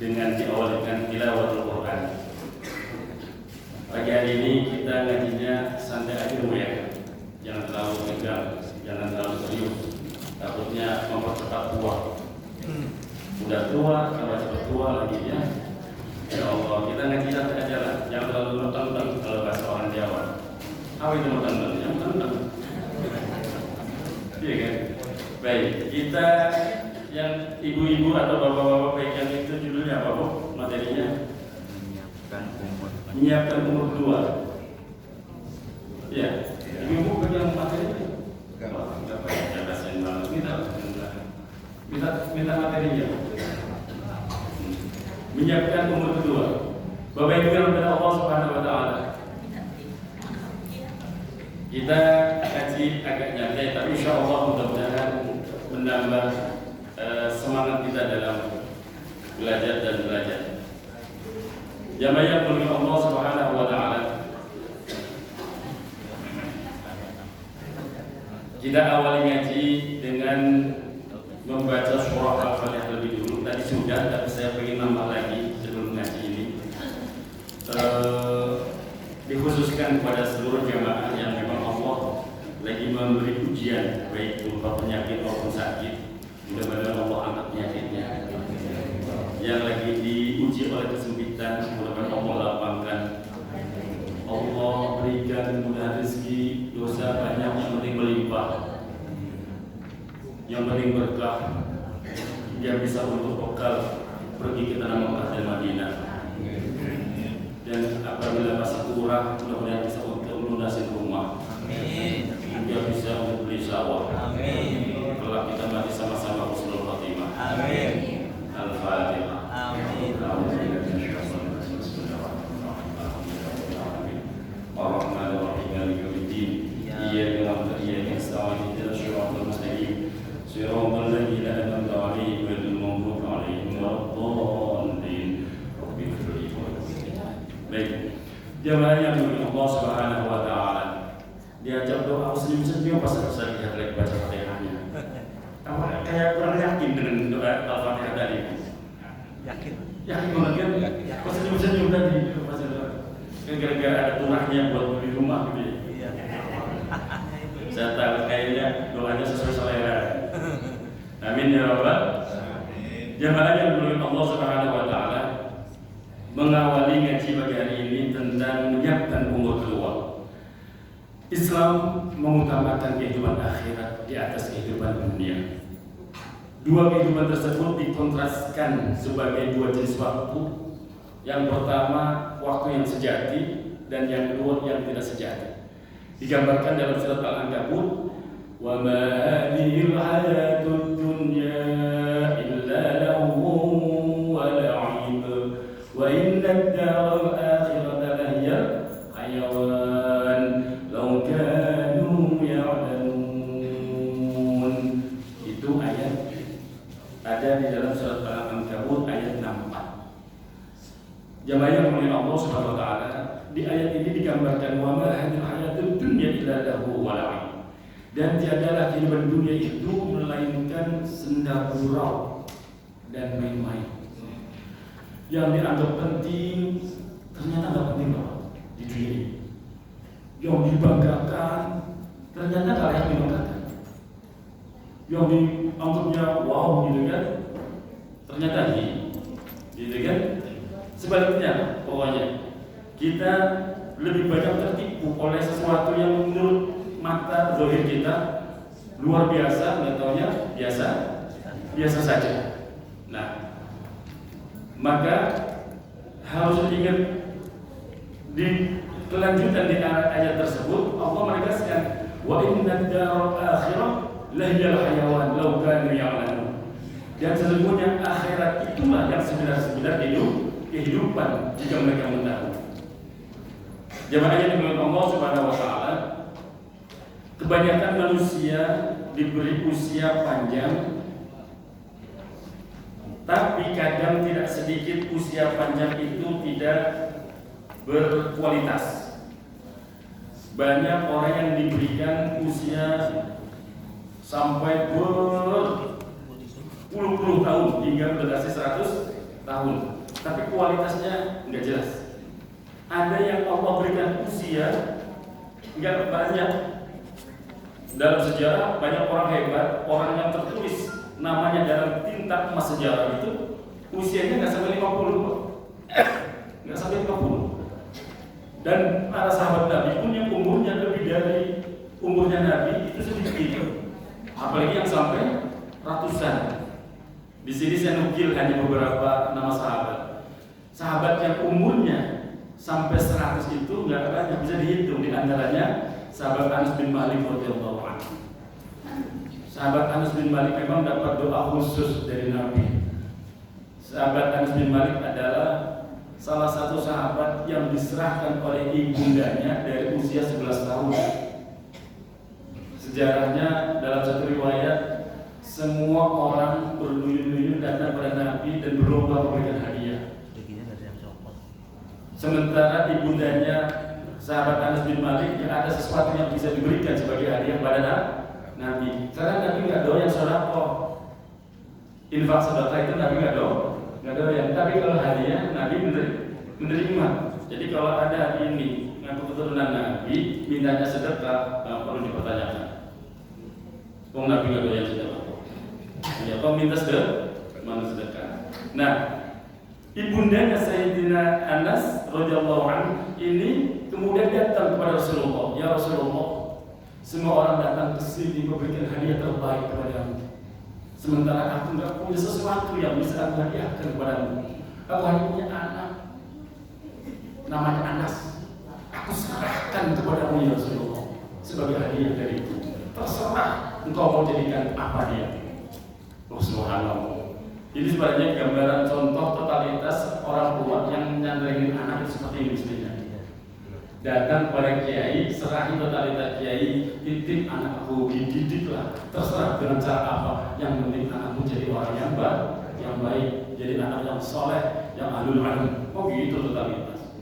dengan diawali dengan tilawatul Quran. Pagi hari ini kita ngajinya santai aja ya, jangan terlalu tegang, jangan terlalu serius, takutnya mempercepat tua. Udah tua, kalau cepat tua lagi ya. Ya Allah, kita ngaji santai aja lah, jangan terlalu nonton kalau bahasa orang Jawa. Apa itu nonton? Yang nonton. Iya kan? Baik, kita yang ibu-ibu atau bapak-bapak pegang itu judulnya apa, Bu? Materinya? Menyiapkan umur kedua. Ya, ibu-ibu pegang materinya? Enggak pakai bahasa banget. Minta materinya. Menyiapkan umur kedua. Bapak Ibu yang berdoa Allah Subhanahu wa taala. Kita kaji agak nyantai, tapi insya Allah mudah-mudahan menambah semangat kita dalam belajar dan belajar. Jamaah yang mulia Allah Subhanahu wa taala. Kita awali ngaji dengan membaca surah Al-Fatihah lebih dulu. Tadi sudah, tapi saya ingin nambah lagi sebelum ngaji ini. Dikhususkan kepada seluruh jamaah yang memang Allah lagi memberi ujian, baik berupa penyakit maupun sakit. Mudah-mudahan Allah angkat penyakitnya. Yang lagi diuji oleh kesempitan, mudah-mudahan Allah lapangkan. Allah berikan mudah rezeki, dosa banyak, yang penting melimpah, yang penting berkah, yang bisa untuk bekal pergi ke tanah Mekah dan Madinah. Dan apabila masih kurang, mudah-mudahan bisa untuk melunasi rumah. Amin. Juga bisa untuk beli sawah. Amin. Kalau kita mati sama-sama husnul khotimah. Amin. Al-Fatihah. Amin. Ar-Rahmanir-Rahim Maliki Yaumiddin. Iyyaka na'budu wa iyyaka nasta'in. Ihdinas siratal mustaqim. Siratal ladzina an'amta 'alaihim ghairil maghdubi 'alaihim waladdallin. Baik, jamaah yang dimuliakan Allah Subhanahu wa taala. Diajak doa senyum-senyum pas lihat lagi baca Fatihahnya. Apa kayak kurang yakin dengan doa Al-Fatihah tadi? Yakin banget kan? Pas senyum-senyum tadi pas doa. Kan gara-gara ada tunahnya buat beli rumah gitu ya. Saya tahu kayaknya doanya sesuai selera. Amin ya rabbal alamin. Jamaah yang dimuliakan Allah Subhanahu wa taala, mengawali ngaji pagi hari ini tentang menyiapkan umur kedua. Islam mengutamakan kehidupan akhirat di atas kehidupan dunia. Dua kehidupan tersebut dikontraskan sebagai dua jenis waktu. Yang pertama, waktu yang sejati, dan yang kedua yang tidak sejati. Digambarkan dalam surat Al-Ankabut, "Wa ma hadhil hayatud dunya illa lahwun wa la'ib. Wa inna ad-daral akhirata lahiyal hayawan law kanu ya'lamun." Itu ayat ada di dalam surat Al-Ankabut ayat 64. Jamaah yang mulia Allah Subhanahu wa taala, di ayat ini digambarkan wa ma hadhil hayatud dunya illa lahu wa la'ib. Dan tiadalah kehidupan dunia itu melainkan senda gurau dan main-main. Yang dianggap penting ternyata nggak penting loh di dunia ini. Yang dibanggakan ternyata nggak layak dibanggakan. Yang dianggapnya wow gitu kan, ternyata gitu kan. Sebaliknya, pokoknya kita lebih banyak tertipu oleh sesuatu yang menurut mata zahir kita luar biasa, nggak taunya biasa saja. Nah, maka harus diingat di kelanjutan di ayat tersebut Allah menegaskan wa inna ad-daral akhirah lahiyal hayawan law kanu ya'lamun. Dan sesungguhnya akhirat itulah yang sebenar-benar kehidupan jika mereka mengetahui. Jamaah yang dimuliakan Allah Subhanahu wa taala, kebanyakan manusia diberi usia panjang, tapi kadang tidak sedikit usia panjang itu tidak berkualitas. Banyak orang yang diberikan usia sampai berpuluh-puluh tahun hingga berdasi 100 tahun, tapi kualitasnya nggak jelas. Ada yang Allah berikan usia nggak banyak. Dalam sejarah banyak orang hebat, orang yang tertulis namanya dalam tinta emas sejarah itu usianya nggak sampai 50, nggak sampai 50. Dan para sahabat Nabi pun yang umurnya lebih dari umurnya Nabi itu sedikit, apalagi yang sampai ratusan. Di sini saya nukil hanya beberapa nama sahabat. Sahabat yang umurnya sampai 100 itu nggak banyak, bisa dihitung. Di antaranya sahabat Anas bin Malik radhiyallahu anhu. Sahabat Anas bin Malik memang dapat doa khusus dari Nabi. Sahabat Anas bin Malik adalah salah satu sahabat yang diserahkan oleh ibundanya dari usia 11 tahun. Sejarahnya dalam satu riwayat, semua orang berduyun-duyun datang pada Nabi dan berlomba memberikan hadiah. Sementara ibundanya sahabat Anas bin Malik yang ada sesuatu yang bisa diberikan sebagai hadiah pada Nabi. Karena Nabi nggak doyan sedekah. Infak sedekah itu Nabi nggak doyan. Tapi kalau hadiah Nabi menerima. Jadi kalau ada ini ngaku keturunan Nabi mintanya sedekah, perlu dipertanyakan. Wong Nabi nggak doyan sedekah. Ya, kau minta sedekah. Nah, ibundanya Sayyidina Anas radhiyallahu anhu ini kemudian datang kepada Rasulullah. Ya Rasulullah, semua orang datang ke sini memberikan hadiah terbaik kepadamu. Sementara aku nggak punya sesuatu yang bisa aku hadiahkan kepadamu. Aku hanya punya anak, namanya Anas. Aku serahkan kepadamu ya Rasulullah sebagai hadiah dariku. Terserah engkau mau jadikan apa dia. Subhanallah. Jadi sebenarnya gambaran contoh totalitas orang tua yang nyandringin anak itu seperti ini mestinya. Datang kepada kiai, serahin totalitas kiai, titip anakku, dididiklah. Terserah dengan cara apa. Yang penting anakku jadi orang yang baik, jadi anak yang soleh, yang alul-alul. Oh gitu totalitas.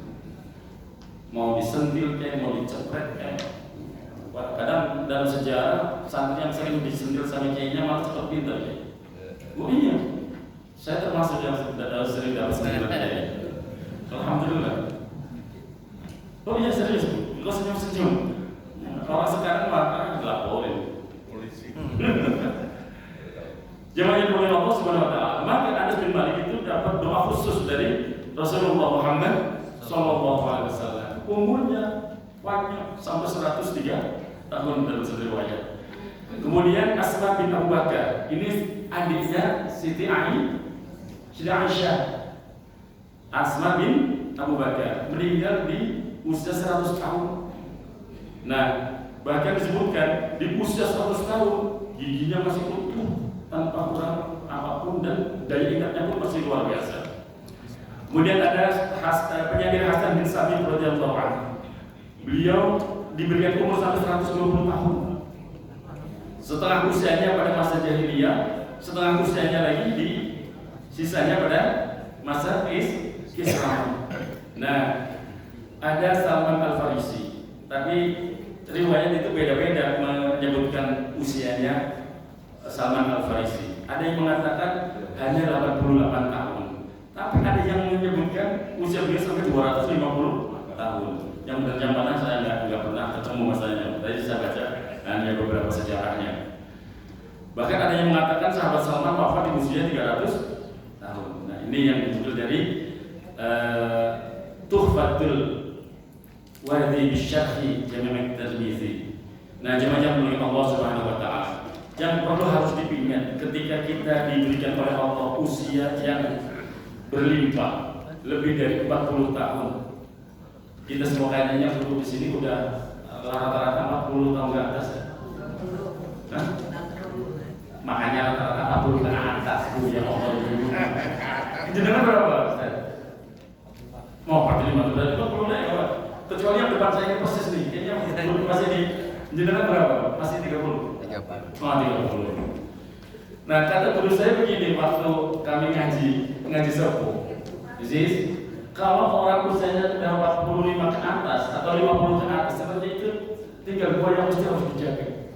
Mau disentil kayak, mau dicepret kayak. Kadang dalam sejarah santri yang sering disentil sama kiainya malah cepat pintar ya. Oh iya, saya termasuk yang sering dapat sentilan kiai. Alhamdulillah. Oh iya serius, kok senyum-senyum. Orang sekarang maka dilaporin polisi. Jemaah oleh Allah Subhanahu wa taala. Maka Anas bin Malik itu dapat doa khusus dari Rasulullah Muhammad sallallahu alaihi wasallam. Umurnya banyak sampai 103 tahun dalam satu riwayat. Kemudian Asma bin Abu Bakar, ini adiknya Siti Aisyah. Asma bin Abu Bakar meninggal di usia 100 tahun. Nah, bahkan disebutkan di usia 100 tahun giginya masih utuh tanpa kurang apapun dan daya ingatnya pun masih luar biasa. Kemudian ada penyair Hasan bin Sabit radhiyallahu anhu. Beliau diberikan umur sampai 120 tahun. Setengah usianya pada masa jahiliyah, setengah usianya lagi di sisanya pada masa Islam. Nah, ada Salman Al-Farisi, tapi riwayat itu beda-beda menyebutkan usianya Salman Al-Farisi. Ada yang mengatakan hanya 88 tahun, tapi ada yang menyebutkan usia beliau sampai 250 tahun. Yang benar mana saya nggak pernah ketemu masanya. Tadi saya baca hanya beberapa sejarahnya. Bahkan ada yang mengatakan sahabat Salman wafat di usia 300 tahun. Nah ini yang disebut dari Tuhfatul Wadi Bisyarhi Jami' Tirmizi. Nah jemaah yang Allah Subhanahu wa taala, yang perlu harus dipingat ketika kita diberikan oleh Allah usia yang berlimpah lebih dari 40 tahun. Kita semua kayaknya duduk di sini udah rata-rata 40 tahun ke atas ya. Hah? Makanya rata-rata 40 ke atas ya Allah. Jenengan berapa Ustaz? Mau 45 berarti 40 lah ya. Kecuali yang depan saya ini persis nih. Kayaknya masih di jenengan berapa? Masih 30. 30. Nah, kata guru saya begini waktu kami ngaji sepuh. Jadi kalau orang usianya sudah 45 ke atas atau 50 ke atas seperti itu, tinggal dua yang mesti harus dijaga.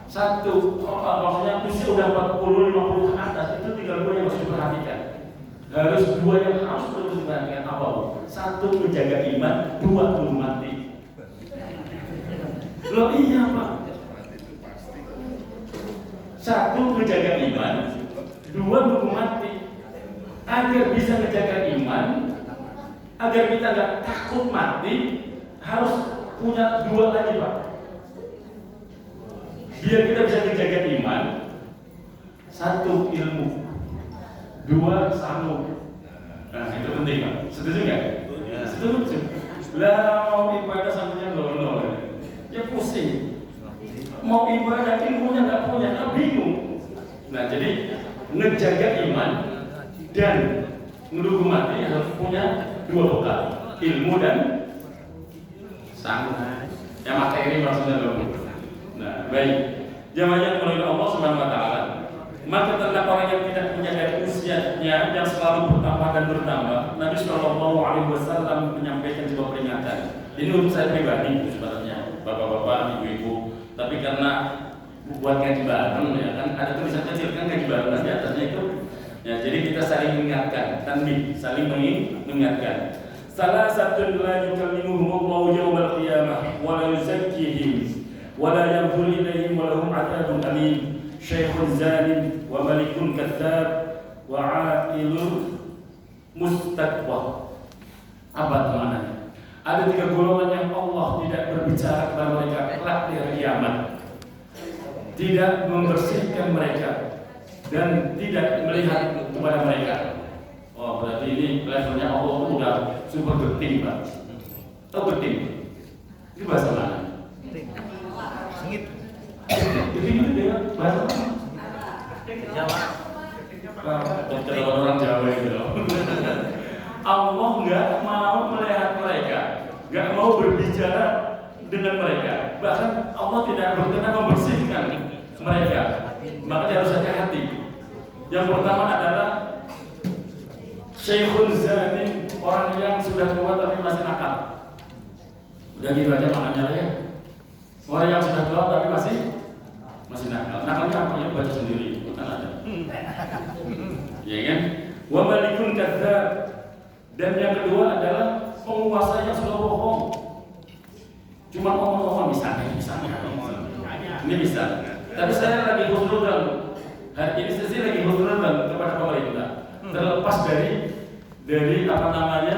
Satu, maksudnya usia sudah 40-50 ke atas itu tinggal dua yang harus diperhatikan. harus dua yang harus terus diperhatikan apa? Satu menjaga iman, dua belum mati. Loh iya Pak. Satu menjaga iman, dua belum mati. Agar bisa menjaga iman, agar kita nggak takut mati, harus punya dua lagi Pak. Biar kita bisa menjaga iman, satu ilmu, dua sanggup. Nah itu penting Pak. Setuju nggak? Setuju. Lah mau ibadah sampai lono, ya pusing. Mau ibadah ilmunya nggak punya, nah bingung. Nah jadi ngejaga iman dan menunggu mati harus punya dua bekal, ilmu dan sanggup. Yang materi maksudnya loh. Nah baik, jamaah yang dimuliakan Allah Subhanahu Wa Taala. Maka tentang orang yang tidak menjaga usianya yang selalu bertambah dan bertambah, Nabi Shallallahu Alaihi Wasallam menyampaikan sebuah peringatan. Ini untuk saya pribadi sebenarnya, bapak-bapak, ibu-ibu. Tapi karena buat ngaji bareng ya kan, ada tulisan kecil kan ngaji bareng di atasnya itu. Ya, jadi kita saling mengingatkan, tanbih, saling mengingatkan. Salah satu la yukallimuhum Allahu yaumal qiyamah wa la yuzakkihim wa la yanzuru ilaihim wa lahum 'adzabun alim. Syekhun zalim wa malikun kadzdzab wa 'ailun mustaqwa. Apa maknanya? Ada tiga golongan yang Allah tidak berbicara kepada mereka kelak di hari kiamat, tidak membersihkan mereka dan tidak melihat kepada mereka. Oh berarti ini levelnya Allah udah super geting Pak. Tahu geting? Itu bahasa mana? Sengit. Geting itu dia bahasa mana? Jawa. Kalau orang Jawa itu loh. Allah nggak mau melihat mereka, nggak mau berbicara dengan mereka. Bahkan Allah tidak berkenan membersihkan mereka. Maka harus hati-hati. Yang pertama adalah Syekhun zalim, orang yang sudah tua tapi masih nakal. Udah gitu aja maknanya ya. Orang yang sudah tua tapi masih nakal. Nakalnya apa ya? Baca sendiri, bukan ada. Ya kan? Wa malikun kadzdzab. Dan yang kedua adalah penguasa yang sudah bohong. Cuma ngomong-ngomong misalnya. Ini bisa. Tapi saya lagi husnudzan. Hari ini saya lagi husnudzan kepada pemerintah. Terlepas dari apa namanya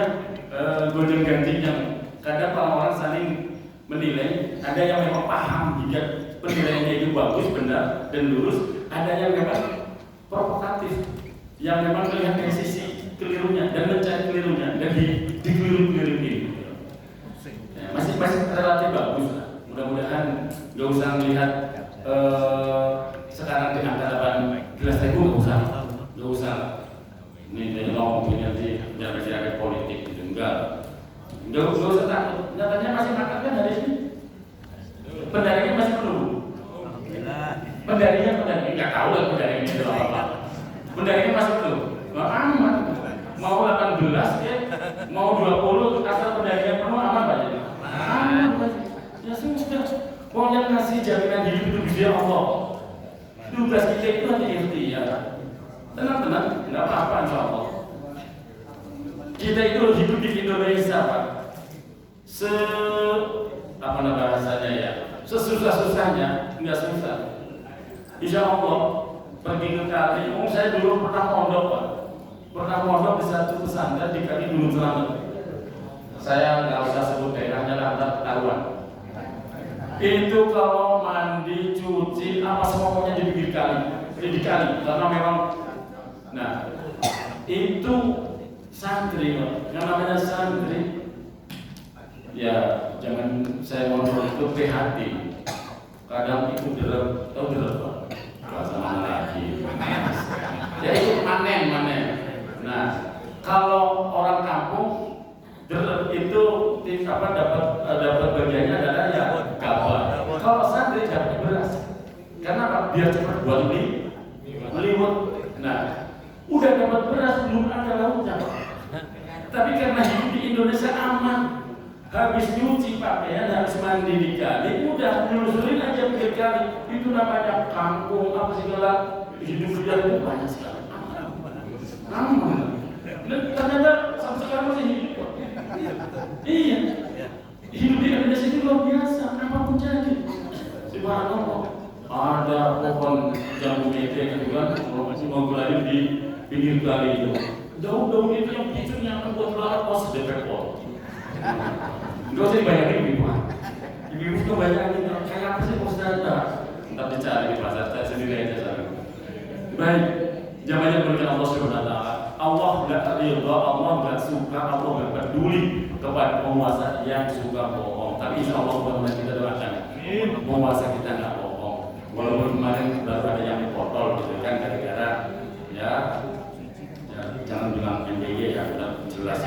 gonjang ganjing yang kadang orang saling menilai. Ada yang memang paham jika penilaiannya itu bagus, benar dan lurus. Ada yang memang provokatif, yang memang melihat dari sisi kelirunya dan mencari kelirunya dan dikeliru-keliruin. Ya, masih relatif bagus lah. Mudah-mudahan nggak usah melihat sekarang di angka 18.000 nggak usah. Ini dari ngomong nanti jaga politik gitu enggak usah takut. Nyatanya masih makan kan hari ini. Pendarinya masih perlu. Pendarinya nggak tahu lah pendarinya itu apa. Pendarinya masih perlu. Aman. Mau 18 ya, mau 20 asal pendarian penuh aman Pak ya? Aman Pak. Ya sudah. Pokoknya kasih jaminan hidup itu bisa Allah. Tugas kita itu hanya ikhtiar. Tenang, nggak apa-apa insya Allah. Kita itu hidup di Indonesia Pak. Apa bahasanya ya? Sesusah-susahnya nggak susah. Insya Allah pergi ke Kali. Saya dulu pernah mondok Pak. Pernah mondok di satu pesantren di Kali Gunung Selamet. Saya nggak usah sebut daerahnya lah, ketahuan. Itu kalau mandi, cuci, apa semuanya di pinggir kali, karena memang, nah itu santri, yang namanya santri, ya jangan saya ngomong itu prihatin. Kadang itu tahu bahasa mana lagi? Ya itu panen. Nah, kalau orang kampung itu dapat bagiannya adalah ya gabah. Kalau santri dapat beras. Karena apa? Biar cepat buat meliwet. Nah, udah dapat beras belum ada lauknya. Tapi karena hidup di Indonesia aman, habis nyuci pakaian, habis mandi di kali, udah nelusurin aja pinggir kali. Itu namanya kampung apa segala hidup liar itu banyak sekali. Aman. Dan ternyata sampai sekarang masih hidup kok. Iya. Hidup di Indonesia itu luar biasa, apapun jadi. Subhanallah. Ada pohon jambu mete gitu kan, mau berlari di pinggir kali itu. Daun-daun itu yang picunya akan buat melarat pos depot. Gak usah dibayangin ibu. Ibu itu bayangin kayak apa sih Ustaz? Tetap dicari di pasar, saya sendiri aja cari. Baik, zamannya berikan Allah Subhanahu wa taala. Allah enggak ridha, Allah enggak suka, Allah enggak peduli kepada penguasa yang suka bohong. Tapi insya Allah buat kita doakan. Penguasa kita enggak bohong. Walaupun kemarin baru ada yang dipotol gitu kan gara-gara ya jangan bilang MBY ya udah jelas.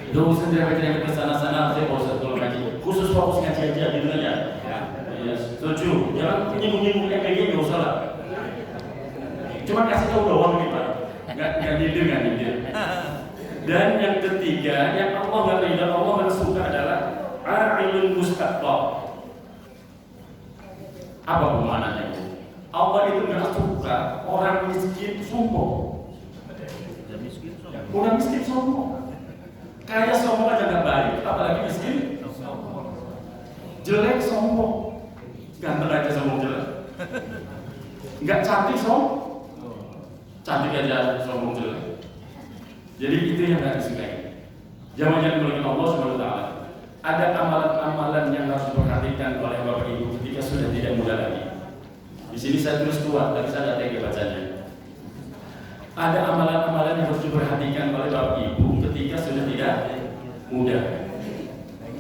Dong sendiri ke sana-sana saya bosan kalau ngaji. Khusus fokus ngaji aja gitu aja. Ya, setuju. Jangan nyinggung-nyinggung MBY enggak usah lah. Cuma kasih tahu doang nih Pak. Enggak nyindir. Dan yang ketiga, yang Allah enggak ridha, Allah enggak suka adalah a'ilul mustaqbal. Apa pemaknaannya? Allah itu enggak suka orang miskin sombong. Orang miskin sombong. Kaya sombong aja enggak baik, apalagi miskin jelek sombong. Ganteng aja sombong jelek. Enggak cantik sombong. Cantik aja sombong jelek. Jadi itu yang harus disukai. Jangan melihat Allah Subhanahu wa taala. Ada amalan-amalan yang harus diperhatikan oleh Bapak Ibu ketika sudah tidak muda lagi. Di sini saya tulis tua, tapi saya tidak tega bacanya. Ada amalan-amalan yang harus diperhatikan oleh Bapak Ibu ketika sudah tidak muda.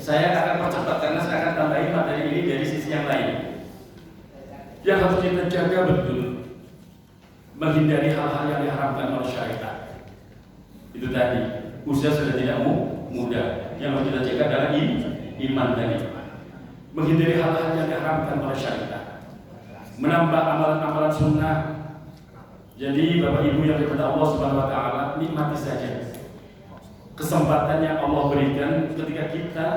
Saya akan percepat karena saya akan tambahin materi ini dari sisi yang lain. Yang harus kita jaga betul, menghindari hal-hal yang diharamkan oleh syariat. Itu tadi, usia sudah tidak muda. Yang harus kita jaga adalah iman tadi. Menghindari hal-hal yang diharamkan oleh syariat. Menambah amalan-amalan sunnah. Jadi Bapak Ibu yang kepada Allah Subhanahu wa taala, nikmati saja kesempatan yang Allah berikan ketika kita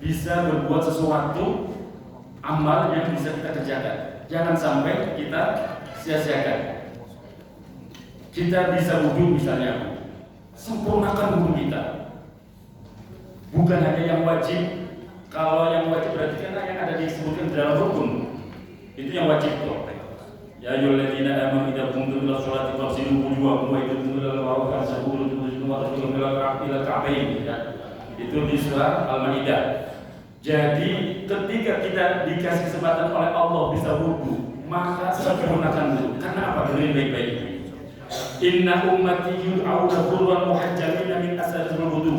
bisa berbuat sesuatu amal yang bisa kita kerjakan. Jangan sampai kita sia-siakan. Kita bisa wudhu misalnya, sempurnakan wudhu kita. Bukan hanya yang wajib. Kalau yang wajib berarti kan yang ada disebutkan dalam rukun itu yang wajib tuh. Ya ayyuhalladzina amanu idza qumtum ila sholati faghsilu wujuhakum wa aydiyakum ila al-marafiq famsahu bi wujuhikum ila al-ka'bayn. Itu di surah Al-Maidah. Jadi ketika kita dikasih kesempatan oleh Allah bisa wudhu, maka sempurnakan wudhu. Karena apa? Dengerin baik-baik. Inna ummati yud'auna ghurran muhajjalina min asaril wudu.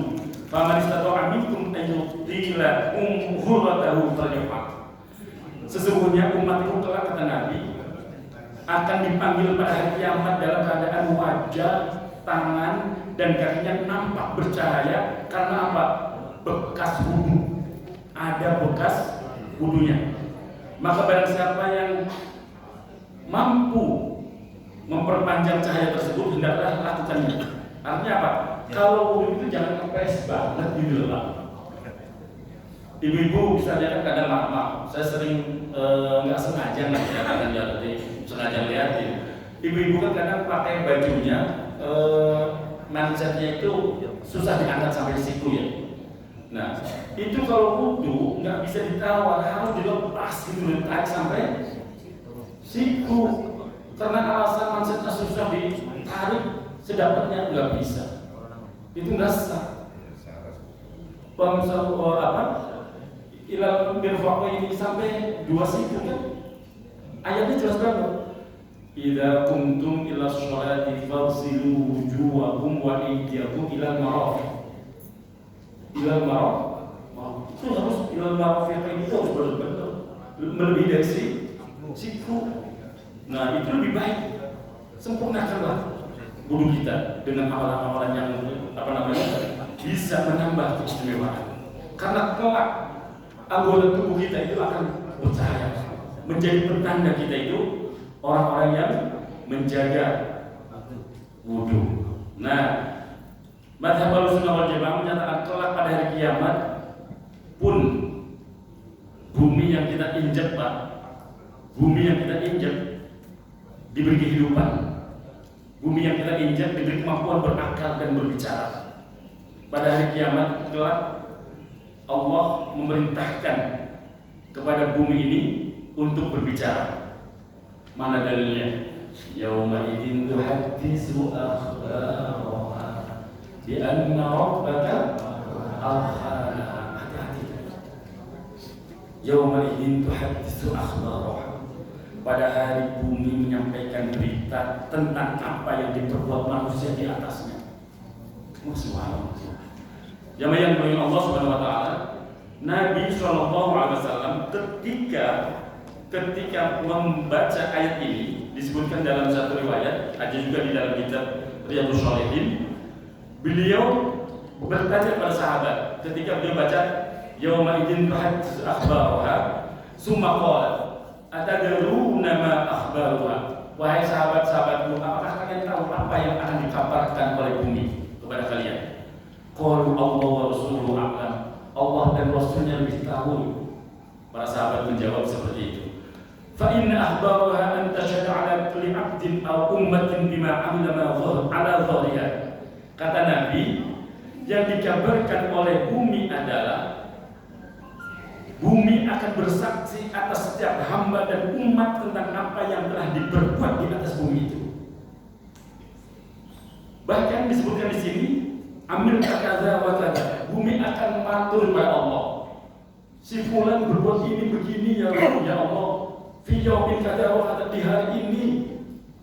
Faman istata'a minkum an yutila ghurratahu falyaf'al. Sesungguhnya umatku kelak kata Nabi akan dipanggil pada hari kiamat dalam keadaan wajah, tangan dan kakinya nampak bercahaya karena apa? Bekas wudu. Ada bekas wudunya. Maka barang siapa yang mampu memperpanjang cahaya tersebut hendaklah lakukannya. Artinya apa? Kalau wudu itu jangan kempes banget gitu loh. Ibu-ibu misalnya kan kadang maaf, saya sering nggak sengaja kadang jadi sengaja lihatin. Ibu-ibu kan kadang pakai bajunya mansetnya itu susah diangkat sampai siku ya. Nah itu kalau wudu nggak bisa ditawar, harus dilepas gitu ditarik sampai siku. Karena alasan mansetnya susah ditarik, sedapatnya nggak bisa. Itu nggak sah. Bangsa ilal mirfaqo ini sampai 2 siku kan? Ayatnya jelas banget. Idza kuntum ila sholati faghsilu wujuhakum wa aydiyakum ila al-marafiq. Ila al-marafiq. Itu harus ila al-marafiq itu harus benar-benar melebihi dari siku. Nah, itu lebih baik. Sempurnakanlah wudu kita dengan amalan-amalan yang bisa menambah keistimewaan. Karena kelak anggota tubuh kita itu akan bercahaya, menjadi pertanda kita itu orang-orang yang menjaga wudu. Nah, mazhab Ahlussunnah wal Jamaah menyatakan kelak pada hari kiamat pun bumi yang kita injak, Pak, bumi yang kita injak diberi kehidupan. Bumi yang kita injak diberi kemampuan berakal dan berbicara. Pada hari kiamat kelak Allah memerintahkan kepada bumi ini untuk berbicara. Mana dalilnya? Yauma idzin tuhaddisu akhbaraha bi anna rabbaka awhalaha. Hati-hati. Yauma idzin tuhaddisu akhbaraha. Pada hari bumi menyampaikan berita tentang apa yang diperbuat manusia di atasnya. Subhanallah. Jamaah yang dimuliakan Allah Subhanahu wa taala, Nabi sallallahu alaihi wasallam ketika membaca ayat ini disebutkan dalam satu riwayat, ada juga di dalam kitab Riyadhus Shalihin, beliau bertanya kepada sahabat ketika beliau baca yauma idzin tuhaddisu akhbaraha summa qala atadruna ma akhbaruha. Wahai sahabat-sahabatku, apakah kalian tahu apa yang akan dikabarkan oleh bumi kepada kalian? Qalu Allah wa rasuluhu a'lam. Allah dan Rasulnya lebih tahu. Para sahabat menjawab seperti itu. Fa inna akhbaraha an tashhadu ala kulli 'abdin aw ummatin bima 'amila ala dhahriha. Kata Nabi, yang dikabarkan oleh bumi adalah bumi akan bersaksi atas setiap hamba dan umat tentang apa yang telah diperbuat di atas bumi itu. Bahkan disebutkan di sini, amil kadza wa kadza. Bumi akan matur kepada Allah. Si fulan berbuat ini begini ya Allah. Fi yaumin kadza wa kadza, di hari ini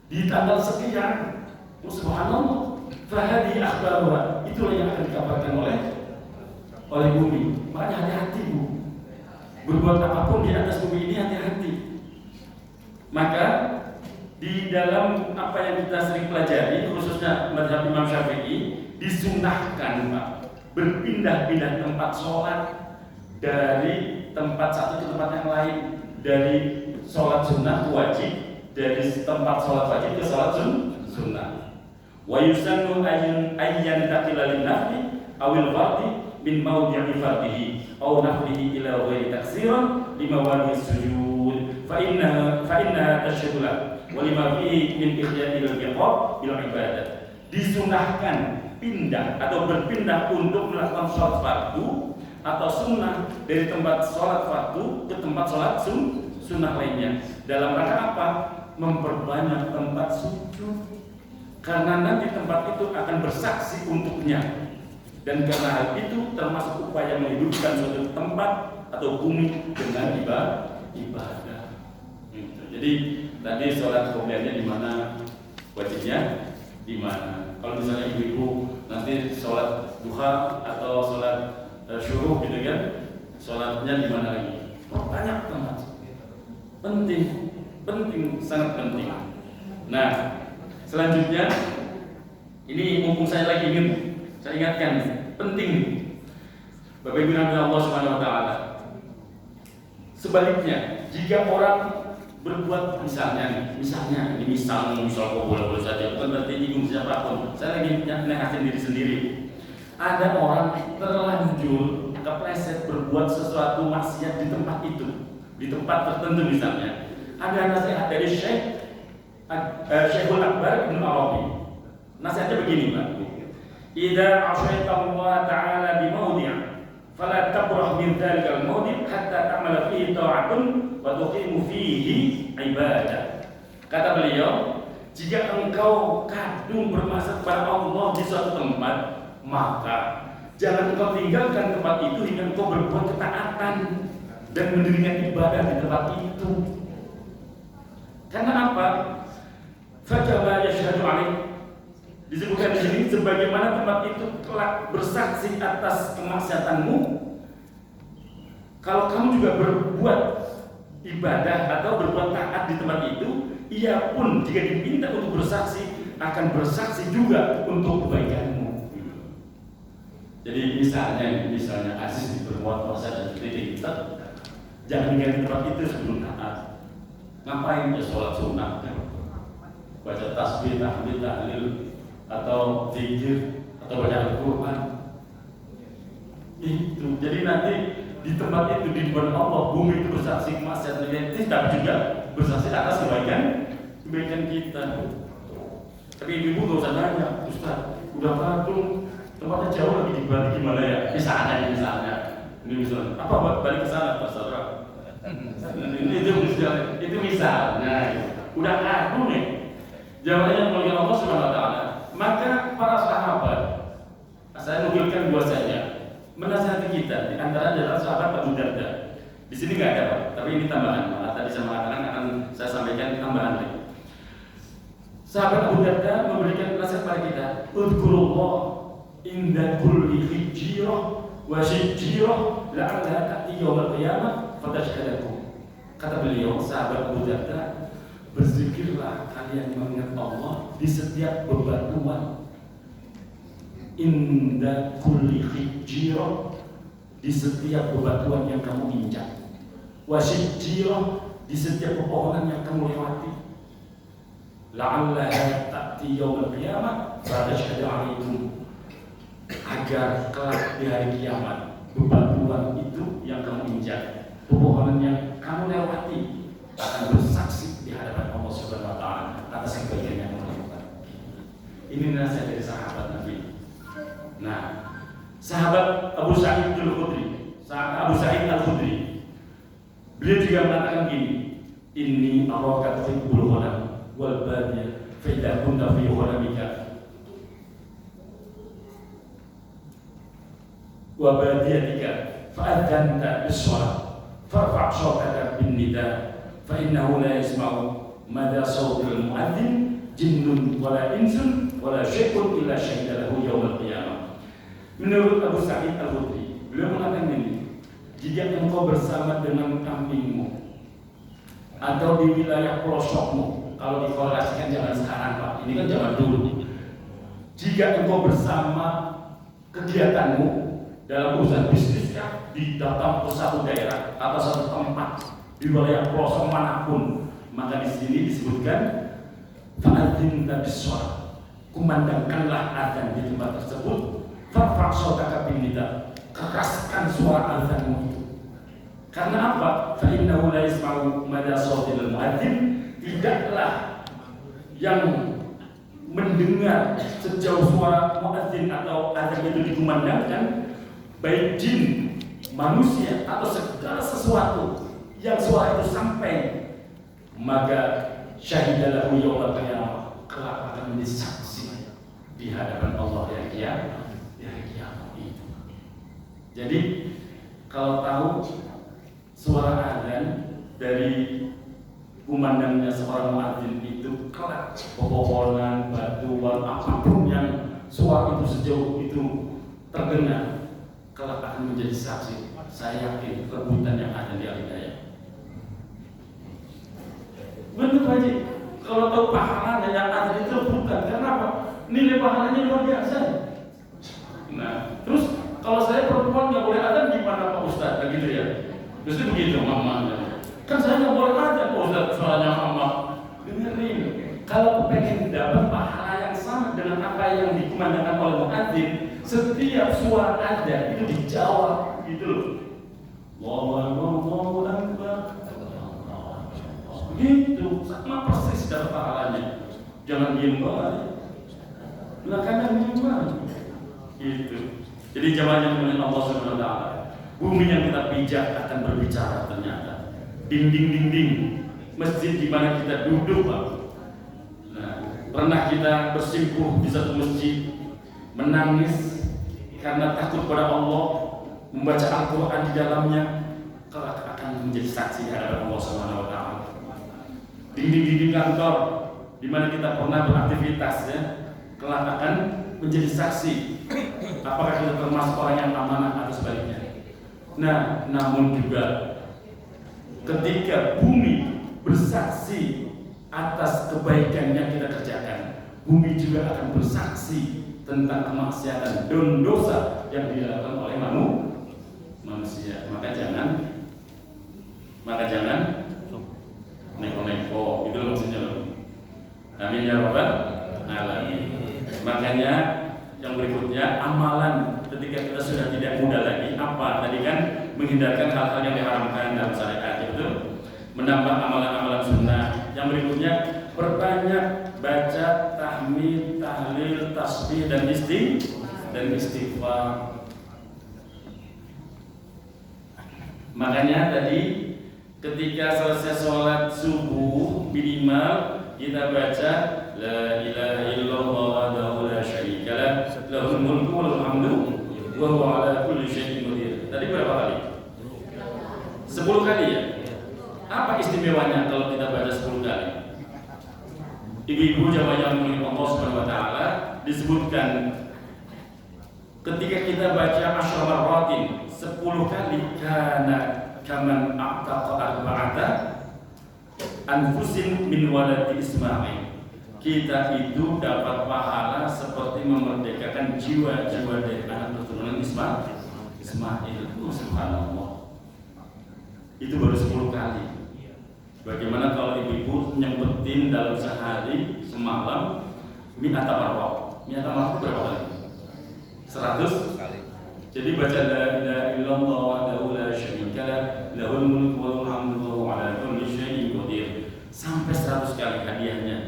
di tanggal sekian. Subhanallah. Fa hadhihi akhbaruha. Itulah yang akan dikabarkan oleh bumi. Makanya hati-hati Bu. Berbuat apapun di atas bumi ini hati-hati. Maka di dalam apa yang kita sering pelajari, khususnya mazhab Imam Syafi'i, disunahkan Pak, berpindah-pindah tempat sholat dari tempat satu ke tempat yang lain, dari sholat sunnah wajib, dari tempat sholat wajib ke sholat sunnah. Wa yusannu ayyan taqila lin-nafli awil fardi min mawdi'i fardihi aw naflihi ila ghairi taksiran lima wadi sujud fa innaha tashhadu wa lima fihi min ihya'il biqab bil ibadah. Disunahkan pindah atau berpindah untuk melakukan sholat fardu atau sunnah dari tempat sholat fardu ke tempat sholat sunnah lainnya. Dalam rangka apa? Memperbanyak tempat sujud. Karena nanti tempat itu akan bersaksi untuknya. Dan karena hal itu termasuk upaya menghidupkan suatu tempat atau bumi dengan ibadah. Jadi tadi sholat qobliyahnya di mana, wajibnya di mana. Kalau misalnya ibu-ibu nanti sholat duha atau sholat syuruh gitu kan, sholatnya di mana lagi? Banyak tempat. Penting, sangat penting. Nah, selanjutnya ini mumpung saya lagi ingin saya ingatkan, penting Bapak Ibu Nabi Allah Subhanahu wa taala. Sebaliknya, jika orang berbuat misalnya ini misal boleh saja, bukan berarti nyinggung siapapun. Saya lagi nasihatin diri sendiri. Ada orang terlanjur kepleset berbuat sesuatu maksiat di tempat itu, di tempat tertentu misalnya. Ada nasihat dari Syekhul Akbar Ibnu Arabi. Nasihatnya begini, Pak. Idza asyaita Allah Ta'ala bi mawdi' fala tabrah min dzalikal mawdi' hatta ta'mala fihi ta'atun wa tuqimu fihi ibadah. Kata beliau, jika engkau kadung bermaksud kepada Allah di suatu tempat, maka jangan engkau tinggalkan tempat itu hingga engkau berbuat ketaatan dan mendirikan ibadah di tempat itu. Karena apa? Fakama yashhadu alaih. Disebutkan di sini sebagaimana tempat itu telah bersaksi atas kemaksiatanmu. Kalau kamu juga berbuat ibadah atau berbuat taat di tempat itu, ia pun jika diminta untuk bersaksi akan bersaksi juga untuk kebaikanmu. Jadi misalnya Aziz berbuat dosa dan kritik kita, jangan tinggal di tempat itu sebelum taat. Ngapain ya sholat sunnah, baca tasbih, tahmid, tahlil, atau zikir, atau baca Al-Quran. Itu. Jadi nanti di tempat itu di depan Allah, bumi itu bersaksi kemaksiatan negatif, tapi juga bersaksi atas kebaikan kita. Tapi ibu nggak usah nanya, Ustaz, udah patung, tempatnya jauh lagi di Bali gimana ya? Misalnya, ini misalnya, apa balik ke sana terserah. Itu misalnya, udah ngaku nih. Jawabannya mulia Allah Subhanahu Wa Taala. Maka para sahabat, saya nukilkan dua saja, menasihati kita. Di antara adalah sahabat Abu Darda. Di sini nggak ada, Pak, tapi ini tambahan. Malah tadi saya mengatakan akan saya sampaikan tambahan lagi. Sahabat Abu Darda memberikan nasihat pada kita, "Udhkurullah inda kulli hijrah wa shijrah la'alla ta'ti yaumil qiyamah fatashhadakum." Kata beliau, sahabat Abu Darda, berzikirlah kalian mengingat Allah di setiap bebatuan. Inda kulli hijrah, di setiap bebatuan yang kamu injak. Wa shijrah, di setiap pepohonan yang kamu lewati. La'allaha ta'ti yaumil qiyamah fatashhadu 'alaikum, agar kelak di hari kiamat bebatuan itu yang kamu injak, pepohonan yang kamu lewati akan bersaksi di hadapan Allah Subhanahu Wa Taala atas kebaikan yang kamu lakukan. Ini nasihat dari sahabat Nabi. Nah, sahabat Abu Sa'id Al-Khudri, Abu Sa'id Al-Khudri, beliau juga mengatakan gini, "Inni araka tuhibbul ghanam wal badiyah fa idza kunta fi ghanamika wa badiyatika fa adzanta bis-shalah farfa' shawtaka bin nida fa innahu la yasma'u madha sawtil mu'adzin jinnun wala insun wala syai'un illa syahida lahu yaumil qiyamah." Menurut Abu Sa'id Al-Khudri, beliau mengatakan ini, jika engkau bersama dengan kambingmu atau di wilayah pelosokmu, kalau dikorelasikan zaman sekarang, Pak, ini kan zaman dulu. Jika engkau bersama kegiatanmu dalam urusan bisnis di datang ke satu daerah atau satu tempat di wilayah pelosok manapun, maka di sini disebutkan fa'adzin bis-shalah, kumandangkanlah adzan di tempat tersebut. Farfa' shawtaka bin nida, keraskan suara adzanmu itu. Karena apa? Fa innahu la yasma'u madha sawtil mu'adzin, tidaklah yang mendengar sejauh suara muadzin atau adzan itu dikumandangkan, baik jin, manusia atau segala sesuatu yang suara itu sampai, maka syahidalahu yaumil qiyamah, kelak akan menjadi saksi di hadapan Allah yang kiamat. Jadi kalau tahu suara adzan dari kumandangnya seorang muadzin itu, kelak pepohonan, batuan, apapun yang suara itu sejauh itu terdengar, kelak akan menjadi saksi. Saya yakin rebutan yang ada di Al-Hidayah. Betul Haji, kalau tahu pahalanya yang ada itu rebutan, kenapa? Nilai pahalanya luar biasa. Nah, terus kalau saya perempuan nggak boleh adzan gimana Pak Ustadz? Begitu ya? Terus begitu mama. Kan saya nggak boleh adzan Pak Ustadz, soalnya mama. Dengerin, kalau pengen dapat pahala yang sama dengan apa yang dikumandangkan oleh muadzin, setiap suara adzan itu dijawab, gitu loh. Allahu Akbar. Gitu, sama persis dapat pahalanya. Jangan diem banget. Belakangan diem banget. Gitu. Jadi jawabnya dengan Allah Subhanahu Wa Taala, bumi yang kita pijak akan berbicara ternyata. Dinding-dinding masjid di mana kita duduk, Pak. Nah, pernah kita bersimpuh di satu masjid, menangis karena takut pada Allah, membaca Al-Quran di dalamnya, kelak akan menjadi saksi di hadapan Allah Subhanahu Wa Taala. Dinding-dinding kantor di mana kita pernah beraktivitas, ya, kelak akan menjadi saksi. Apakah kita termasuk orang yang amanah atau sebaliknya? Nah, namun juga ketika bumi bersaksi atas kebaikan yang kita kerjakan, bumi juga akan bersaksi tentang kemaksiatan dan dosa yang dilakukan oleh manusia. Maka jangan neko-neko, itu maksudnya. Amin ya rabbal alamin. Makanya yang berikutnya, amalan ketika kita sudah tidak muda lagi, apa? Tadi kan menghindarkan hal-hal yang diharamkan dalam syariat, itu menambah amalan-amalan sunnah. Yang berikutnya Perbanyak baca tahmid, tahlil, tasbih dan istighfar. Makanya tadi ketika selesai sholat subuh minimal kita baca la ilaha illallah wahdahu la syarikalah lahul mulku wa lahul hamdu wa huwa ala kulli syai'in qadir. Tadi berapa kali? 10 kali ya? Apa istimewanya kalau kita baca 10 kali? Ibu-ibu jamaah yang mulia Allah Subhanahu wa taala disebutkan ketika kita baca asyra marratin 10 kali kana kaman a'taqa arba'ata anfusin min waladi Ismail. Kita itu dapat pahala seperti memerdekakan jiwa-jiwa dari anak keturunan Ismail. Subhanallah. Itu baru 10 kali. Bagaimana kalau ibu-ibu nyempetin dalam sehari semalam mi'ata marrah. Mi'ata marrah itu berapa kali? 100 kali. Jadi baca la ilaha illallah wahdahu la syarikalah lahul mulku wa lahul hamdu wa huwa ala kulli syai'in qadir. Sampai 100 kali hadiahnya.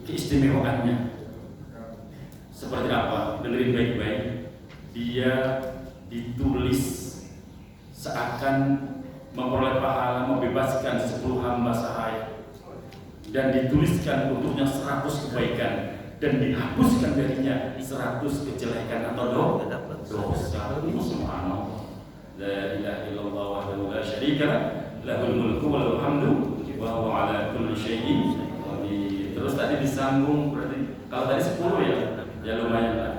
Keistimewaannya seperti apa? Dengerin baik-baik. Dia ditulis seakan memperoleh pahala membebaskan 10 hamba sahaya dan dituliskan untuknya 100 kebaikan dan dihapuskan darinya 100 kejelekan atau dosa. Subhanallah. La ilaha illallah wahdahu la syarikalah lahul mulku wa lahul hamdu wa huwa ala kulli syai'in qadir. Terus tadi disambung berarti kalau tadi 10 ya lumayan lah.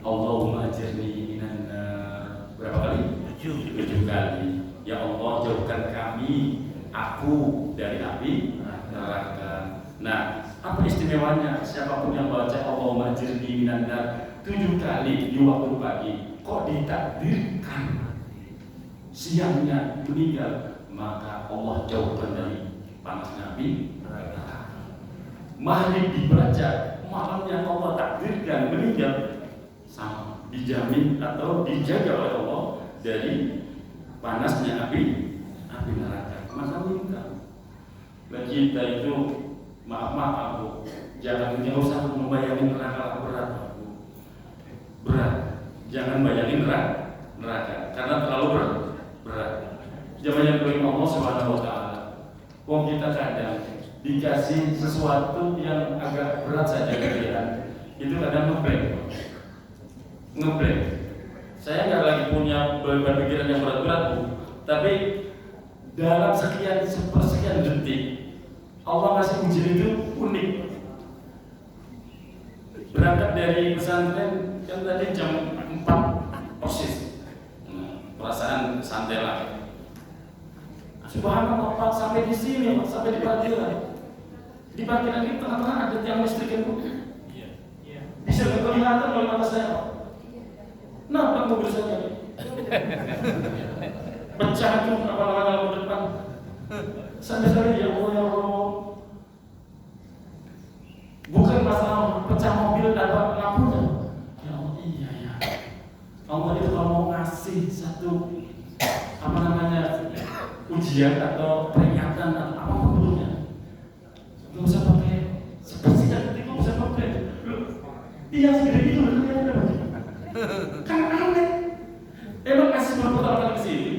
Allahumma ajirni minan nar. Berapa kali? 7 kali. Ya Allah jauhkan kami, aku dari api neraka. Nah, apa istimewanya? Siapapun yang baca Allahumma ajirni minan nar 7 kali di waktu pagi, kok ditakdirkan siangnya meninggal, maka Allah jauhkan dari panasnya api neraka. Maghrib dibaca, malamnya Allah takdirkan meninggal, sama dijamin atau dijaga oleh Allah dari panasnya api neraka. Maka minta bagi kita itu maaf Bu, jangan usah membayangin neraka berat Bu. Berat. Jangan bayangin neraka karena terlalu berat. Jangan yang beri Allah Subhanahu wa taala. Wong kita kadang dikasih sesuatu yang agak berat saja pikiran, itu kadang ngeblank. Saya nggak lagi punya beban pikiran yang berat-berat Bu, tapi dalam sepersekian detik Allah ngasih ujian itu unik. Berangkat dari pesantren kan tadi jam 4 persis, perasaan santai lah. Subhanallah Pak, sampai di sini Pak, sampai di parkiran. Di parkiran ini tengah-tengah ada tiang listrik kan Bu? Bisa kelihatan oleh mata saya Pak. Nampak mobil saya pecah tuh apa-apa lampu depan. Sampai ya Allah, bukan masalah pecah mobil dan lampunya. Ya Allah, iya ya. Allah itu kalau mau ngasih satu ujian atau peringatan atau apapun bentuknya, nggak usah pakai seperti detik, nggak usah pakai. Iya segede itu ternyata kan aneh. Emang kasih berputar kali ke sini?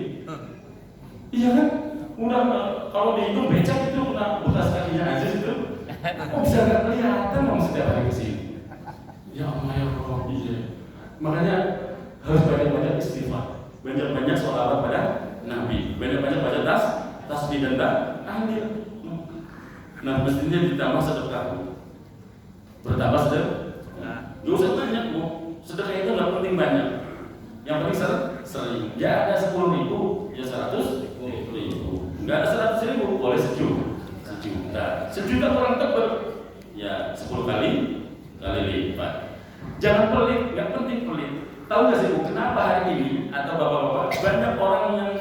Iya kan? Udah kalau dihitung becak itu kena bekas kakinya aja itu. Kok bisa nggak kelihatan dong setiap hari ke sini? Ya Allah ya Allah, iya. Makanya harus banyak-banyak istighfar, banyak-banyak sholawat pada Nabi, banyak-banyak baca tasbih dan tahlil. Nah mestinya ditambah sedekah, bertambah sedekah. Gak usah banyak Bu, sedekah itu nggak penting banyak. Yang penting sering. Ya ada 10.000, ya 100.000. Nggak ada 100.000, boleh sejuta. Sejuta orang tebel, ya 10 kali lipat. Jangan pelit, nggak penting pelit. Tahu nggak sih Bu, kenapa hari ini atau bapak-bapak banyak orang yang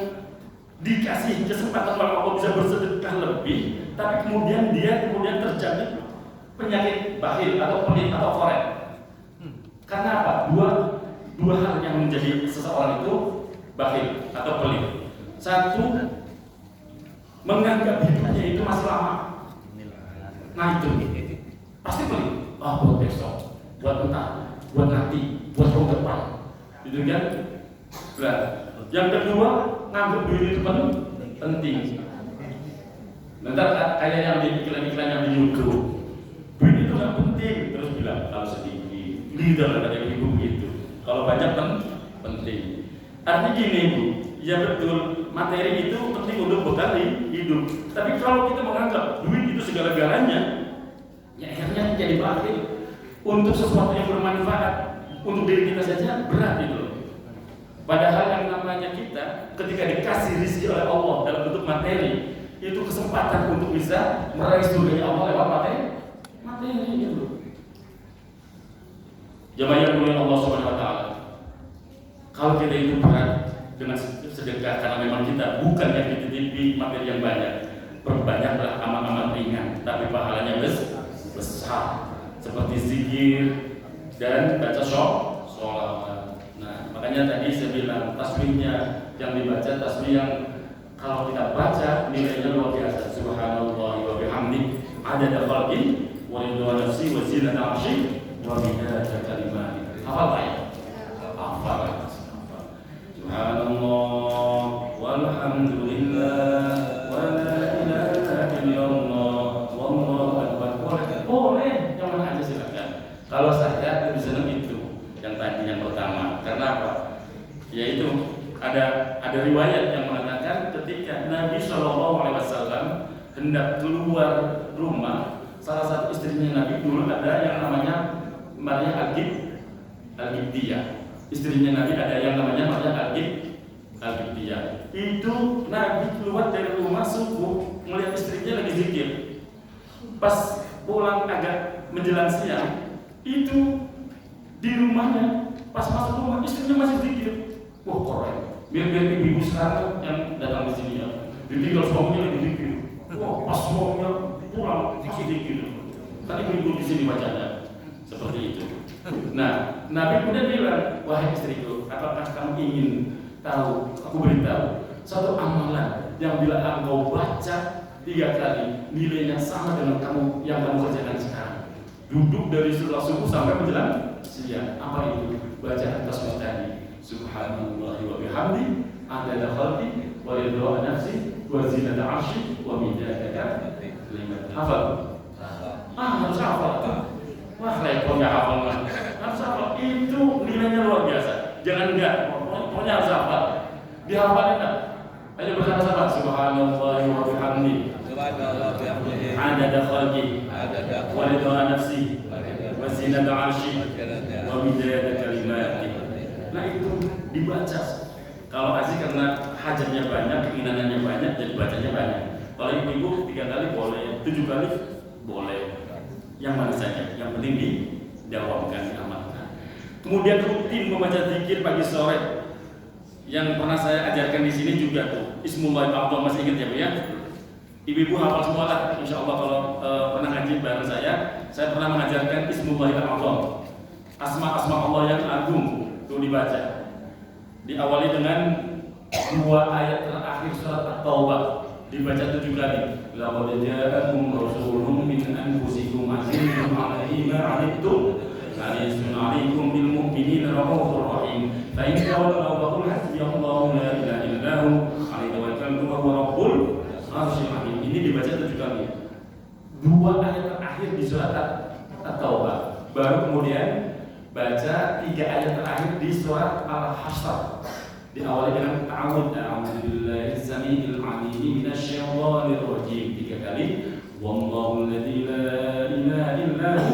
dikasih kesempatan oleh Allah bisa bersedekah lebih, tapi kemudian terjadi penyakit bakhil atau pelit atau korek. Karena apa? Dua hal yang menjadi seseorang itu bakhil atau pelit. Satu, menganggap hidupnya itu masih lama. Nah itu pasti beli. Buat besok, buat entar, buat nanti, buat tahun depan. Gitu kan? Nah, yang kedua, nganggap duit itu penting. Nanti kayak yang di iklan-iklan yang di YouTube, duit itu nggak penting, terus bilang kalau sedikit, leader kata ibu begitu. Kalau banyak penting. Artinya gini Bu, ya betul, materi itu penting untuk bekal hidup. Tapi kalau kita menganggap duit itu segala-galanya, ya akhirnya jadi bakhil untuk sesuatu yang bermanfaat untuk diri kita saja berat itu loh. Padahal yang namanya kita ketika dikasih rezeki oleh Allah dalam bentuk materi, itu kesempatan untuk bisa meraih surga Allah lewat materi itu. Jemaah yang mulia Allah Subhanahu wa taala. Kalau kita itu berat dengan sedekah karena memang kita bukan yang dititipi materi yang banyak, perbanyaklah amal-amal ringan tapi pahalanya besar seperti zikir dan baca sholawat. Nah, makanya tadi saya bilang tasbihnya yang dibaca tasbih yang kalau kita baca nilainya luar biasa. Subhanallah wa bihamdi adada khalqi wa ridha nafsi wa zinata 'arsy wa midada kalimati. Hafal tak ya? Hafal. Subhanallah walhamdulillah wa la ilaha illallah wallahu akbar. Boleh, yang mana aja silakan. Kalau saya lebih senang itu yang tadi yang pertama. Karena apa? Yaitu ada riwayat yang mengatakan ketika Nabi SAW hendak keluar rumah, salah satu istrinya Nabi dulu ada yang namanya Maria Al-Qibtiyah. Istrinya Nabi ada yang namanya Maria Al-Qibtiyah. Itu Nabi keluar dari rumah subuh melihat istrinya lagi zikir. Pas pulang agak menjelang siang, itu di rumahnya pas masuk rumah istrinya masih zikir. Wah keren. Biar ibu sekarang yang datang di sini ya, ditinggal suaminya lagi zikir. Wah pas suaminya pulang masih zikir. Tadi ibu di sini bacanya seperti itu. Nah, Nabi kemudian bilang, wahai istriku, apakah kamu ingin tahu? Aku beritahu satu amalan yang bila engkau baca 3 kali nilainya sama dengan kamu yang kamu kerjakan sekarang. Duduk dari setelah subuh sampai menjelang siang. Apa itu? Bacaan tasbih tadi. Subhanallah wa bihamdi adada khalqi wa ridha nafsi wa zinata 'arsy wa midada kalimati. Hafal? Harus hafal. Wah, repot nggak hafal lah. Harus hafal. Itu nilainya luar biasa. Jangan enggak. Pokoknya harus hafal. Dihafalin enggak? Ayo bersama-sama. Subhanallah wa bihamdi adada khalqi wa ridha nafsi wa zinata 'arsy wa midada kalimati. Nah itu dibaca. Kalau Aziz karena hajatnya banyak, keinginannya banyak, jadi bacanya banyak. Kalau ibu 3 kali boleh, 7 kali boleh. Yang mana saja, yang penting didawamkan, diamalkan. Kemudian rutin membaca zikir pagi sore. Yang pernah saya ajarkan di sini juga tuh, Ismullah al-A'zam, masih ingat ya Bu ya? Ibu-ibu hafal semua lah, insya Allah kalau pernah ngaji bareng saya pernah mengajarkan Ismullah al-A'zam. Asma-asma Allah yang agung itu dibaca. Diawali dengan 2 ayat terakhir surat At-Taubah, dibaca 7 kali. Laqad ja'akum rasulun min anfusikum azizun 'alaihi ma 'anittum harisun 'alaikum bil mu'minina raufur rahim. Fa in tawallaw faqul hasbiyallahu la ilaha illa hu 'alaihi tawakkaltu wa huwa rabbul 'arsyil 'azim. Ini dibaca 7 kali. 2 ayat terakhir di surat At-Taubah. Baru kemudian baca 3 ayat terakhir di surat Al-Hasyr. Diawali dengan ta'awud, a'udzubillahi as-sami'il 'alim minasyaitonir rajim 3 kali. Wallahu alladzi la ilaha illa hu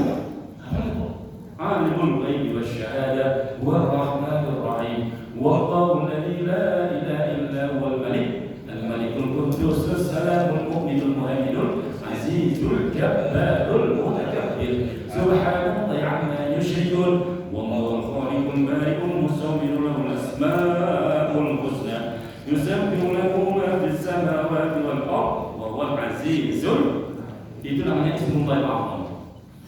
alimul ghaibi wasyahada huwar rahmanur rahim. Wallahu alladzi la ilaha illa huwal malik al-malikul quddus as-salamul mu'minul muhaiminul azizul jabbarul mutakabbir. Subhanallahi 'amma yushrikun. Wallahu khaliqul bari'ul musawwirul lahul asmaul husna. Yusabbihu lahu ma fis samawati wal ardh wa huwal azizul. Itu namanya Ismullah al-A'zam.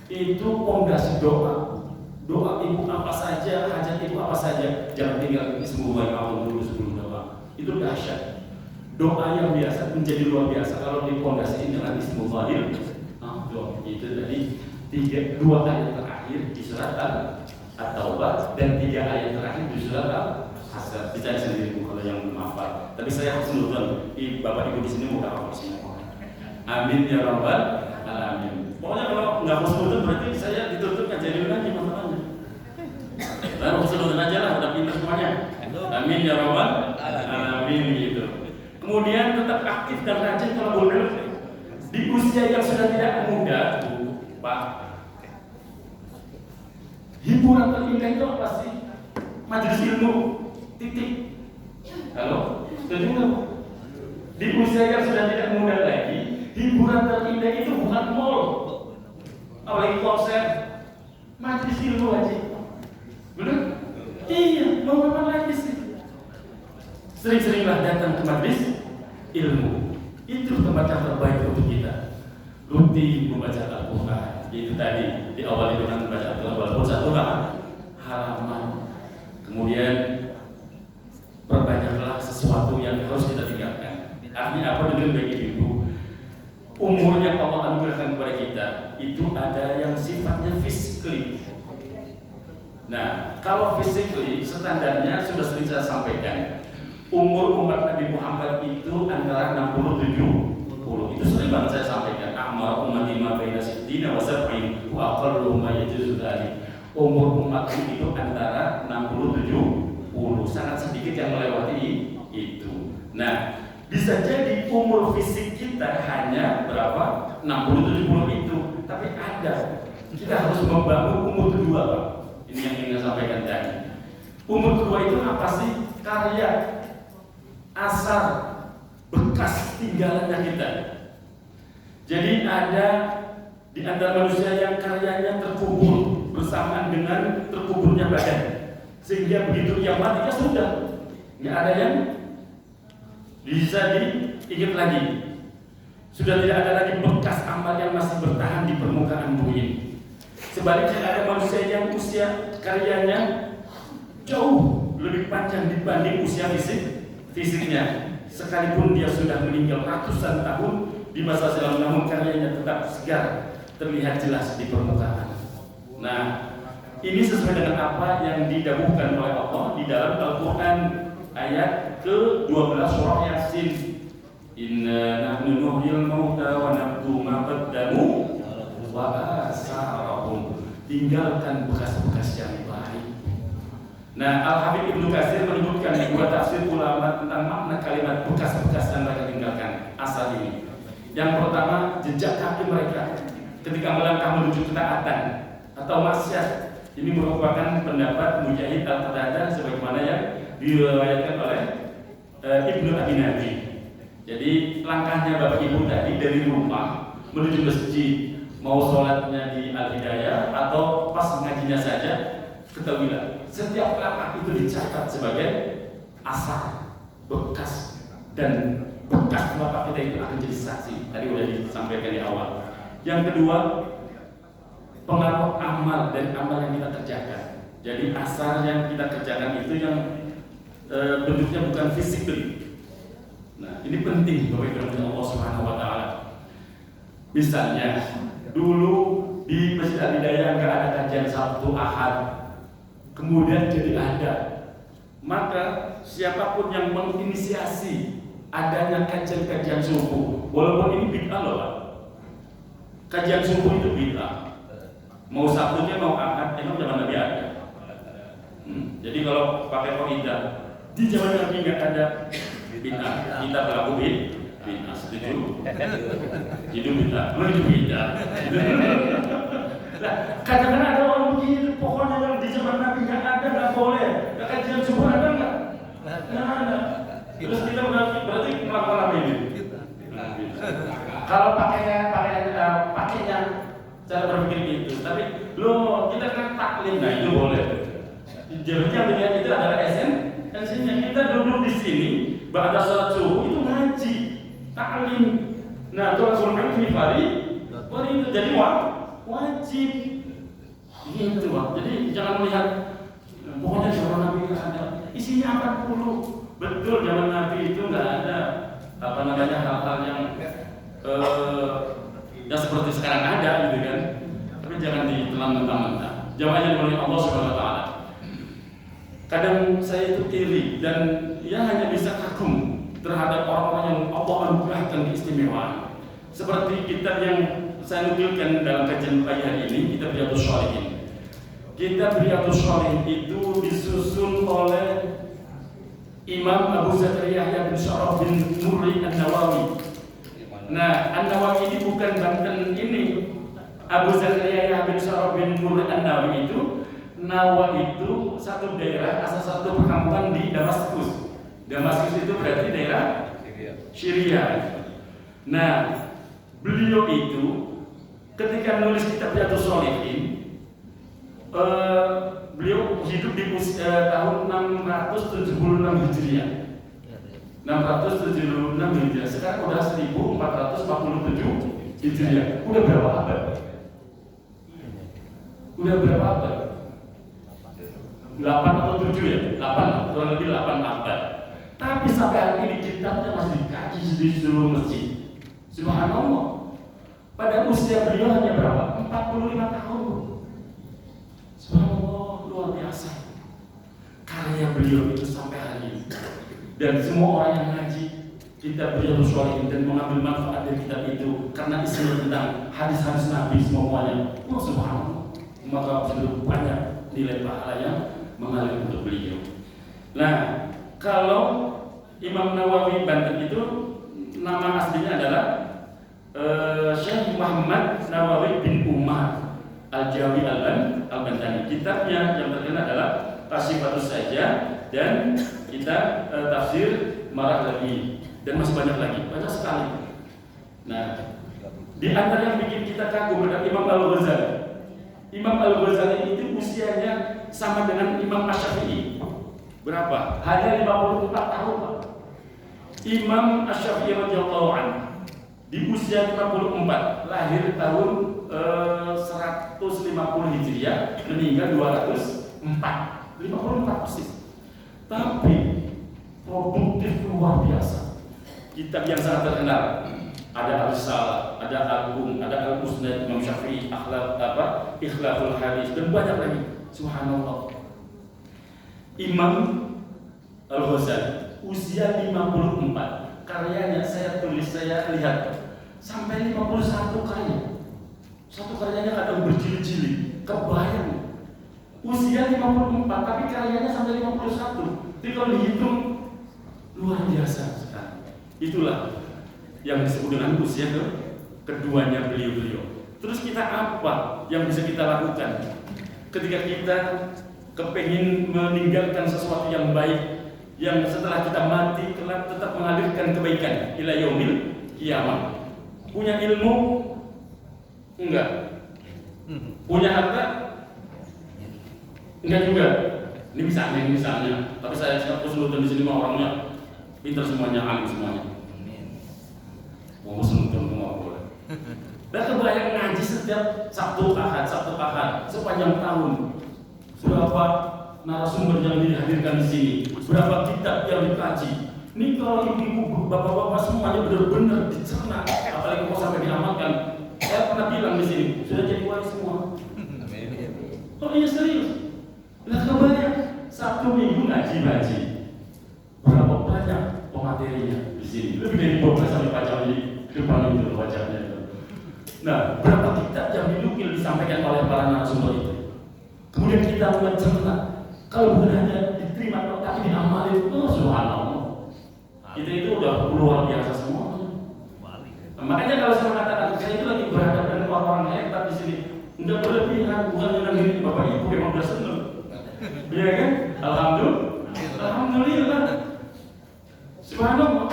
Itu pondasi doa. Doa ibu apa saja, hajat ibu apa saja, jangan tinggal Ismullah al-A'zam dulu sebelum doa. Itu dahsyat. Doa yang biasa menjadi luar biasa kalau dipondasiin dengan Ismullah al-A'zam. Itu tadi dua ayat terakhir di surat At-Taubah dan 3 ayat terakhir di surat Al-Hasr. Dicari sendiri Bu kalau yang belum hafal. Tapi saya harus nonton. Bapak Ibu di sini mau hafal semua. Amin ya rabbal alamin. Pokoknya kalau nggak mau nonton berarti saya ditutup aja dulu lagi masalahnya. Saya mau nonton aja lah, udah pintar semuanya. Amin ya rabbal alamin gitu. Kemudian tetap aktif dan rajin kalau boleh di usia yang sudah tidak muda, Pak. Hiburan terindah itu apa sih? Majelis ilmu, titik. Halo, setuju nggak? Di usia yang sudah tidak muda lagi, hiburan terindah itu bukan mall, apalagi konser, majelis ilmu aja. Benar? Iya, mau apa lagi sih? Sering-seringlah datang ke majelis ilmu. Itu tempat yang terbaik untuk kita. Rutin membaca Al-Quran. Itu tadi diawali dengan membaca Al-Quran walaupun 1 halaman. Kemudian perbanyaklah sesuatu yang harus kita tinggalkan. Artinya apa dengan baik ibu? Umur yang Allah anugerahkan kepada kita itu ada yang sifatnya physically. Nah, kalau physically standarnya sudah sering saya sampaikan. Umur umat Nabi Muhammad itu antara 60-70. Itu sering banget saya sampaikan. Amal umat lima baina sittina wa sab'in wa aqallu ma yajuzu dzalik. Umur umat itu antara 60-70. Sangat sedikit yang melewati itu. Nah, bisa jadi umur fisik kita hanya berapa? 60-70 itu. Tapi ada. Kita harus membangun umur kedua, Pak. Ini yang ingin saya sampaikan tadi. Umur kedua itu apa sih? Karya, asar, bekas tinggalannya kita. Jadi ada di antara manusia yang karyanya terkubur bersamaan dengan terkuburnya badan, sehingga begitu ia mati ya sudah, nggak ada yang bisa diingat lagi. Sudah tidak ada lagi bekas amal yang masih bertahan di permukaan bumi ini. Sebaliknya ada manusia yang usia karyanya jauh lebih panjang dibanding usia fisiknya, sekalipun dia sudah meninggal ratusan tahun di masa silam, namun karyanya tetap segar, terlihat jelas di permukaan. Nah, ini sesuai dengan apa yang didahulukan oleh Allah di dalam Al-Quran ayat ke-12 surah Yasin. Inna nahnu nuhyil mauta wa naktubu ma qaddamu wa asarahum. Tinggalkan bekas-bekas yang baik. Nah, Al-Habib Ibnu Katsir menyebutkan di 2 tafsir ulama tentang makna kalimat bekas-bekas yang mereka tinggalkan asal ini. Yang pertama, jejak kaki mereka ketika melangkah menuju ketaatan atau maksiat. Ini merupakan pendapat Mujahid Al-Qatadah sebagaimana yang diriwayatkan oleh Ibnu Abi Nabi. Jadi langkahnya Bapak Ibu tadi dari rumah menuju masjid, mau sholatnya di Al-Hidayah atau pas ngajinya saja, ketahuilah setiap langkah itu dicatat sebagai asar, bekas, dan bekas bapak kita itu akan jadi saksi. Tadi sudah disampaikan di awal. Yang kedua, pengaruh amal dan amal yang kita kerjakan. Jadi asar yang kita kerjakan itu yang bentuknya bukan fisik. Nah, ini penting Bapak Ibu Allah Subhanahu wa taala. Misalnya dulu di Masjid Al-Hidayah nggak ada kajian Sabtu Ahad, kemudian jadi ada. Maka siapapun yang menginisiasi adanya kajian-kajian subuh, walaupun ini bid'ah loh Pak. Kajian subuh itu bid'ah. Mau Sabtunya mau Ahad, emang zaman Nabi ada. Jadi kalau pakai kaidah di zaman Nabi nggak ada bid'ah, kita berlaku bid'ah. Setuju? Itu bid'ah, itu bid'ah. Nah, kadang-kadang ada orang begitu, pokoknya yang di zaman Nabi nggak ada, nggak boleh. Kajian subuh ada nggak? Nggak ada. Terus kita berarti melakukan apa ini? Kalau pakainya cara berpikir gitu, tapi lo kita kan taklim, nah itu boleh. Jadi yang dilihat itu adalah esensinya. Kita duduk di sini, ba'da salat subuh itu ngaji, taklim. Nah, Tuhan suruh ini hari itu jadi wajib. Gitu Pak. Jadi jangan melihat pokoknya zaman Nabi nggak ada. Isinya 40. Betul zaman Nabi itu nggak ada hal-hal yang seperti sekarang ada. mentah-mentah. Jamaah yang dimuliakan Allah Subhanahu wa taala. Kadang saya itu iri dan ya hanya bisa kagum terhadap orang-orang yang Allah anugerahkan keistimewaan. Seperti kitab yang saya nukilkan dalam kajian pagi hari ini, kitab Riyadhus Shalihin. Kitab Riyadhus Shalihin itu disusun oleh Imam Abu Zakaria Yahya bin Syaraf bin Murri An-Nawawi. Nah, An-Nawawi ini bukan Banten ini. Abu Zakaria Yahya bin Syaraf bin Murri An-Nawawi itu, Nawa itu satu daerah, asal satu perkampungan di Damaskus. Damaskus itu berarti daerah Syria. Nah, beliau itu ketika nulis kitab Riyadhus Shalihin, beliau hidup di tahun 676 Hijriah. 676 Hijriah. Sekarang udah 1447 Hijriah. Udah berapa abad? Udah berapa abad? 8 atau 7 ya? 8, kurang lebih 8 abad. Tapi sampai hari ini kitabnya masih dikaji di seluruh masjid. Subhanallah. Pada usia beliau hanya berapa? 45 tahun. Subhanallah, luar biasa. Karya beliau itu sampai hari ini. Dan semua orang yang ngaji kitab Riyadhus Shalihin dan mengambil manfaat dari kitab itu karena isinya tentang hadis-hadis Nabi semuanya. Oh, subhanallah. Maka sudah banyak nilai pahala yang mengalir untuk beliau. Nah, kalau Imam Nawawi Banten itu nama aslinya adalah Syekh Muhammad Nawawi bin Umar Al-Jawi Al-Bantani. Kitabnya yang terkenal adalah Tasifatus Saja dan kita tafsir Marah Lagi dan masih banyak lagi, banyak sekali. Nah, di antara yang bikin kita kagum adalah Imam Al-Ghazali. Imam Al-Ghazali itu usianya sama dengan Imam Asy-Syafi'i. Berapa? Hanya 54 tahun, Pak. Imam Asy-Syafi'i radhiyallahu anhu di usia 54, lahir tahun 150 Hijriah, meninggal 204. 54 persis. Tapi produktif luar biasa. Kitab yang sangat terkenal ada Al-Risalah, ada Al-Um, ada Al-Musnad Imam Syafi'i, Ikhlaful Hadis dan banyak lagi. Subhanallah. Imam Al-Ghazali usia 54, karyanya saya tulis, saya lihat sampai 51 karya. Satu karyanya kadang berjilid-jilid, kebayang. Usia 54 tapi karyanya sampai 51. Jadi kalau dihitung luar biasa sekali. Itulah yang disebut dengan usia keduanya beliau-beliau. Terus kita apa yang bisa kita lakukan ketika kita kepingin meninggalkan sesuatu yang baik, yang setelah kita mati kelak tetap mengalirkan kebaikan ila yaumil kiamat. Punya ilmu enggak? Punya harta enggak juga. Ini misalnya. Tapi saya seluruh di sini orangnya pintar semuanya, alim semuanya. Mau senuntun semua boleh. Dan kebayang ngaji setiap Sabtu Ahad sepanjang tahun. Berapa narasumber yang dihadirkan di sini, berapa kitab yang dikaji. Ini kalau ibu-ibu, bapak-bapak semuanya benar-benar dicerna, apalagi mau sampai diamalkan. Saya pernah bilang di sini, sudah jadi wali semua. Oh iya serius. Lah kebayang Sabtu Minggu ngaji. Berapa banyak pematerinya di sini? Lebih dari 12 sampai 4 jam di depan itu wajahnya itu. Nah, berapa kitab yang dinukil disampaikan oleh para narasumber itu? Kemudian kita mencerna, kalau bukan hanya diterima tapi diamalin, subhanallah. Kita itu udah luar biasa semuanya. Makanya kalau saya mengatakan saya itu lagi berhadapan dengan orang-orang hebat di sini, enggak berlebihan, bukan dengan diri bapak ibu yang udah seneng. Iya kan? Alhamdulillah. Subhanallah.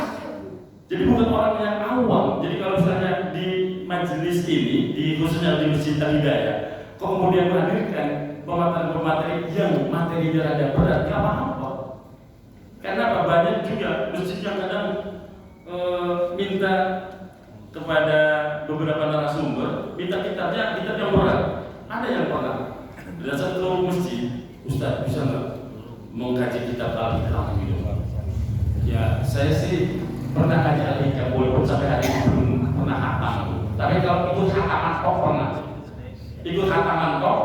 Jadi bukan orang yang awam. Jadi kalau misalnya di majelis ini, khususnya di Masjid Al-Hidayah, kemudian menghadirkan pemateri yang materinya rada berat, gak apa-apa. Karena apa? Banyak juga masjid yang kadang minta kepada beberapa narasumber, minta kitab yang berat. Ada yang pernah dan satu masjid, Ustaz bisa nggak mengkaji kitab Al-Hikam gitu? Ya saya sih pernah kaji Al-Hikam, walaupun sampai hari ini belum pernah hatam. Tapi kalau ikut hataman kok pernah. Ikut hataman kok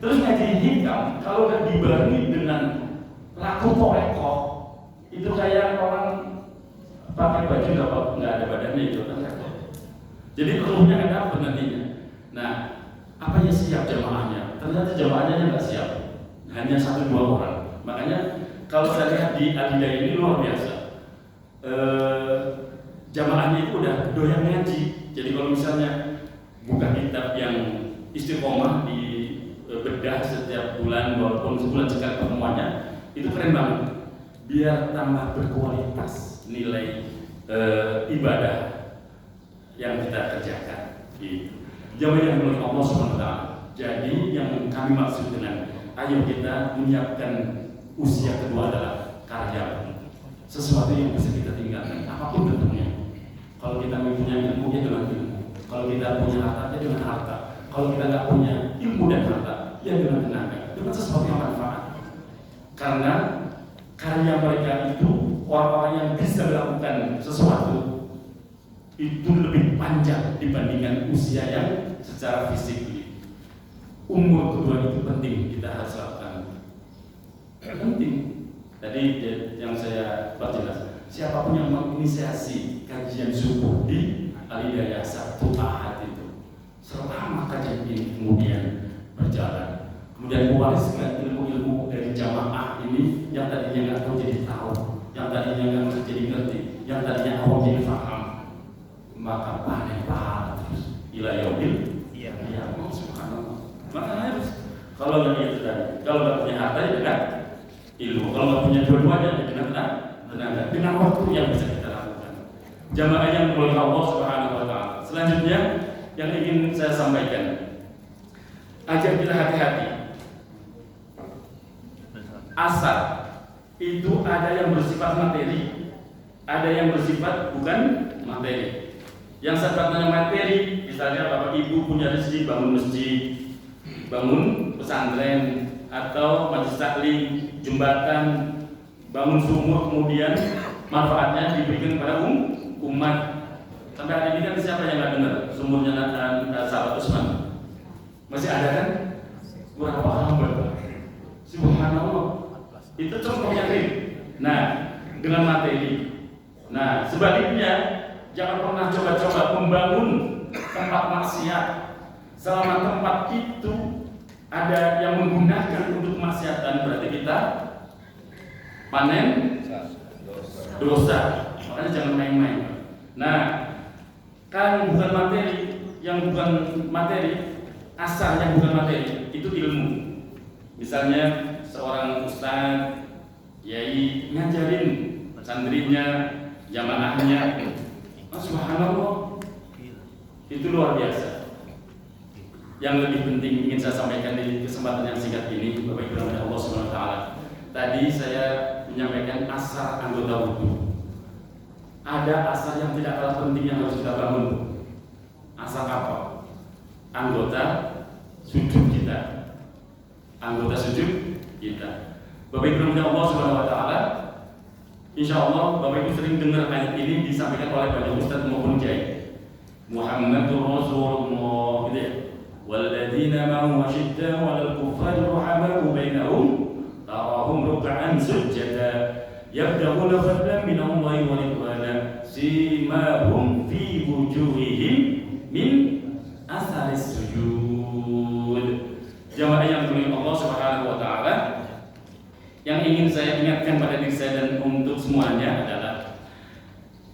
Terus ngaji hitam kalau nggak dibarengi dengan laku torekok, itu kayak orang pakai baju nggak ada badannya itu kan. Jadi keluhnya kan apa nantinya? Nah, apa ya siap jamaahnya? Ternyata jamaahnya nggak siap, hanya 1-2 orang. Makanya kalau saya lihat di Alidaya ini luar biasa. Jamaahnya itu udah doyan ngaji. Jadi kalau misalnya buka kitab yang istiqomah di bedah setiap bulan walaupun sebulan sekali pertemuannya, itu keren banget. Biar tambah berkualitas nilai ibadah yang kita kerjakan. Jamaah yang menurut Allah SWT. Jadi yang kami maksud dengan ayo kita menyiapkan usia kedua adalah karya, sesuatu yang bisa kita tinggalkan apapun bentuknya. Kalau kita punya ilmu ya dengan ilmu, kalau kita punya harta ya dengan harta, kalau kita nggak punya ilmu dan harta ya dengan tenaga, dengan sesuatu yang manfaat. Karena karya mereka itu orang-orang yang bisa melakukan sesuatu itu lebih panjang dibandingkan usia yang secara fisik. Umur kedua itu penting, kita harus lakukan. Penting. Tadi yang saya perjelas, siapapun yang menginisiasi kajian subuh di Alidaya Sabtu Ahad itu, selama kajian ini kemudian berjalan, kemudian mewariskan ilmu-ilmu dari jamaah ini yang tadinya nggak tahu jadi tahu, yang tadinya nggak ngerti jadi ngerti, yang tadinya awam jadi paham, maka panen pahala terus ila yaumil qiyamah. Subhanallah. Makanya harus, kalau nggak itu tadi, kalau nggak punya harta ya dengan ilmu, kalau nggak punya dua-duanya ya dengan tenaga, dengan waktu yang bisa kita lakukan. Jamaah yang mulia Allah Subhanahu Wa Taala. Selanjutnya yang ingin saya sampaikan, agar kita hati-hati. Asar itu ada yang bersifat materi, ada yang bersifat bukan materi. Yang sifatnya materi, misalnya bapak ibu punya rezeki bangun masjid, bangun pesantren, atau majelis taklim, jembatan, bangun sumur, kemudian manfaatnya diberikan kepada umat. Sampai hari ini kan siapa yang nggak dengar sumurnya sahabat Usman? Masih ada kan? Berapa hamba? Subhanallah. Itu contoh yang real. Nah, dengan materi. Nah, sebaliknya jangan pernah coba-coba membangun tempat maksiat selama tempat itu ada yang menggunakan untuk kemaksiatan, berarti kita panen dosa. Makanya jangan main-main. Nah, kan bukan materi, yang bukan materi, asal yang bukan materi itu ilmu. Misalnya seorang ustaz, yai ngajarin santrinya, jamaahnya, subhanallah, itu luar biasa. Yang lebih penting ingin saya sampaikan di kesempatan yang singkat ini, Bapak Ibu dan Allah Subhanahu Wa Taala. Tadi saya menyampaikan asar anggota wudhu. Ada asar yang tidak kalah penting yang harus kita bangun. Asar apa? Anggota sujud kita. Anggota sujud kita. Bapak Ibu dan Allah Subhanahu Wa Taala. Insya Allah Bapak Ibu sering dengar ayat ini disampaikan oleh banyak ustaz maupun kiai. Muhammadur Rasulullah, gitu ya. Walladzina ma'ahu asyiddaa'u 'alal kuffari ruhamaa'u bainahum tarahum ruk'an sujada yabtaghuna fadlan minallahi wa ridwana simahum fi wujuhihim min atharis sujud. Jamaah yang dimuliakan Allah Subhanahu Wa Taala, yang ingin saya ingatkan pada diri saya dan untuk semuanya adalah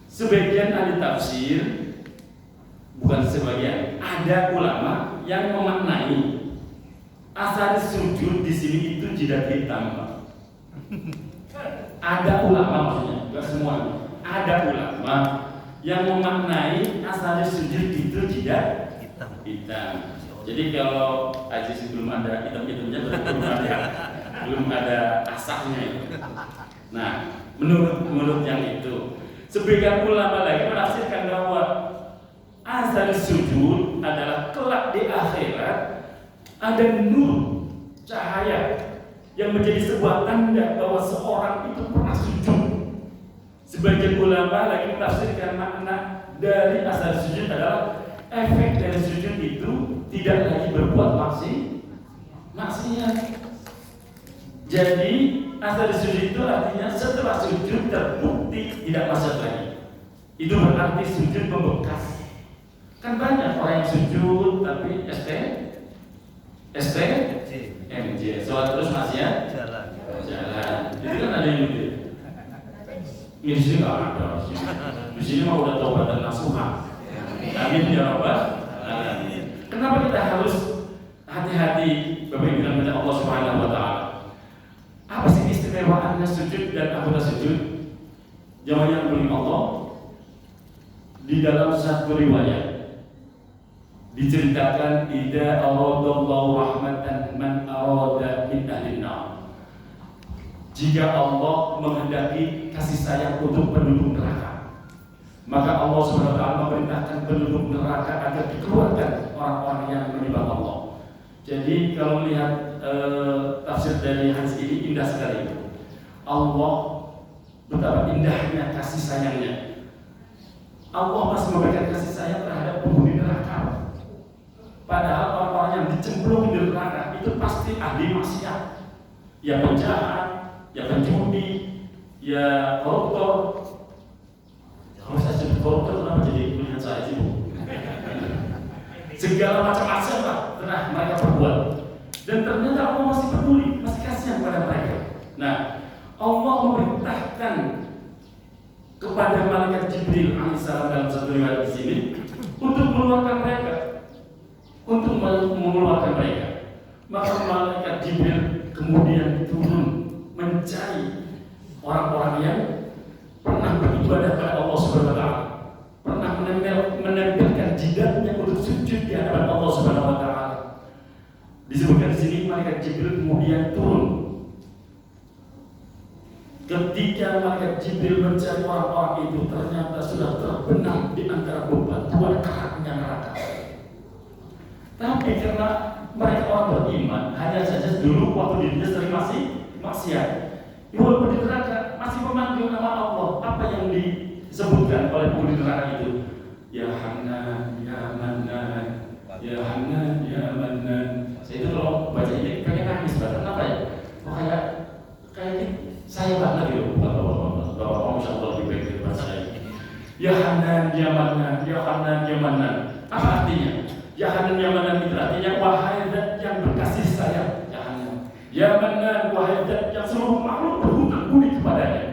sebagian ahli tafsir, bukan sebagian, ada ulama yang memaknai asar sujud di sini itu jidat hitam. Ada ulama, maksudnya bukan semua, ada ulama yang memaknai asar sujud itu jidat hitam. Jadi kalau Aziz belum ada hitam-hitamnya, berarti belum ada asahnya. Nah, menurut yang itu, sebagian ulama lagi menafsirkan bahwa asar sujud adalah kelak di akhirat ada nur, cahaya yang menjadi sebuah tanda bahwa seorang itu pernah sujud. Sebagian ulama lagi menafsirkan makna dari asar sujud adalah efek dari sujud itu tidak lagi berbuat maksiat. Jadi asal sujud itu artinya setelah sujud terbukti tidak maksiat lagi. Itu berarti sujud membekas. Kan banyak orang yang sujud tapi MJ, sholat terus maksiat Jalan. Itu kan ada yang gitu. Ini di sini nggak ada. Di sini mah udah taubat dan nasuha. Amin ya rabbal alamin. Kenapa kita harus hati-hati Bapak Ibu dan Allah Subhanahu wa taala? Apa sih istimewaannya sujud dan anggota sujud? Jamaah yang dimuliakan Allah, di dalam satu riwayat diceritakan idza aradallahu rahmatan man arada min ahli nar. Jika Allah menghendaki kasih sayang untuk penduduk neraka, maka Allah Subhanahu wa taala memerintahkan penduduk neraka agar dikeluarkan orang-orang yang menyembah Allah. Jadi kalau melihat tafsir dari hadis ini indah sekali. Allah betapa indahnya kasih sayangnya. Allah masih memberikan kasih sayang terhadap penghuni neraka. Padahal orang-orang yang dicemplung di neraka itu pasti ahli maksiat, ya penjahat, ya penjudi, ya koruptor. Kalau saya sebut koruptor, kenapa jadi melihat saya sih, Bu? Segala macam maksiat lah pernah mereka perbuat. Dan ternyata Allah masih peduli, masih kasihan pada mereka. Nah, Allah memerintahkan kepada malaikat Jibril alaihissalam dalam satu riwayat di sini untuk mengeluarkan mereka. Maka malaikat Jibril kemudian turun mencari orang-orang yang pernah beribadah kepada Allah Subhanahu wa taala, pernah menempelkan jidatnya untuk sujud di hadapan Allah Subhanahu wa taala. Disebutkan di sini malaikat Jibril kemudian turun. Ketika malaikat Jibril mencari orang-orang itu, ternyata sudah terbenam di antara bebatuan keraknya neraka. Tapi karena mereka orang beriman, hanya saja dulu waktu dirinya sering masih maksiat, walaupun di neraka masih memanggil nama Allah. Apa yang disebutkan oleh penghuni neraka itu? Ya Hanan, ya Manan, ya Hanan, ya Manan. Saya itu kalau baca ini pengen nangis banget. Kenapa ya? Oh, kayak saya banget gitu. Bapak Masya Allah lebih baik dari bahasa saya. Ya Hanan, ya Manan, ya Hanan, ya Manan. Apa artinya? Ya Hanan, ya Manan itu artinya wahai zat yang berkasih sayang. Ya Hanan, ya Manan, wahai zat yang seluruh makhluk berhutang budi kepadanya.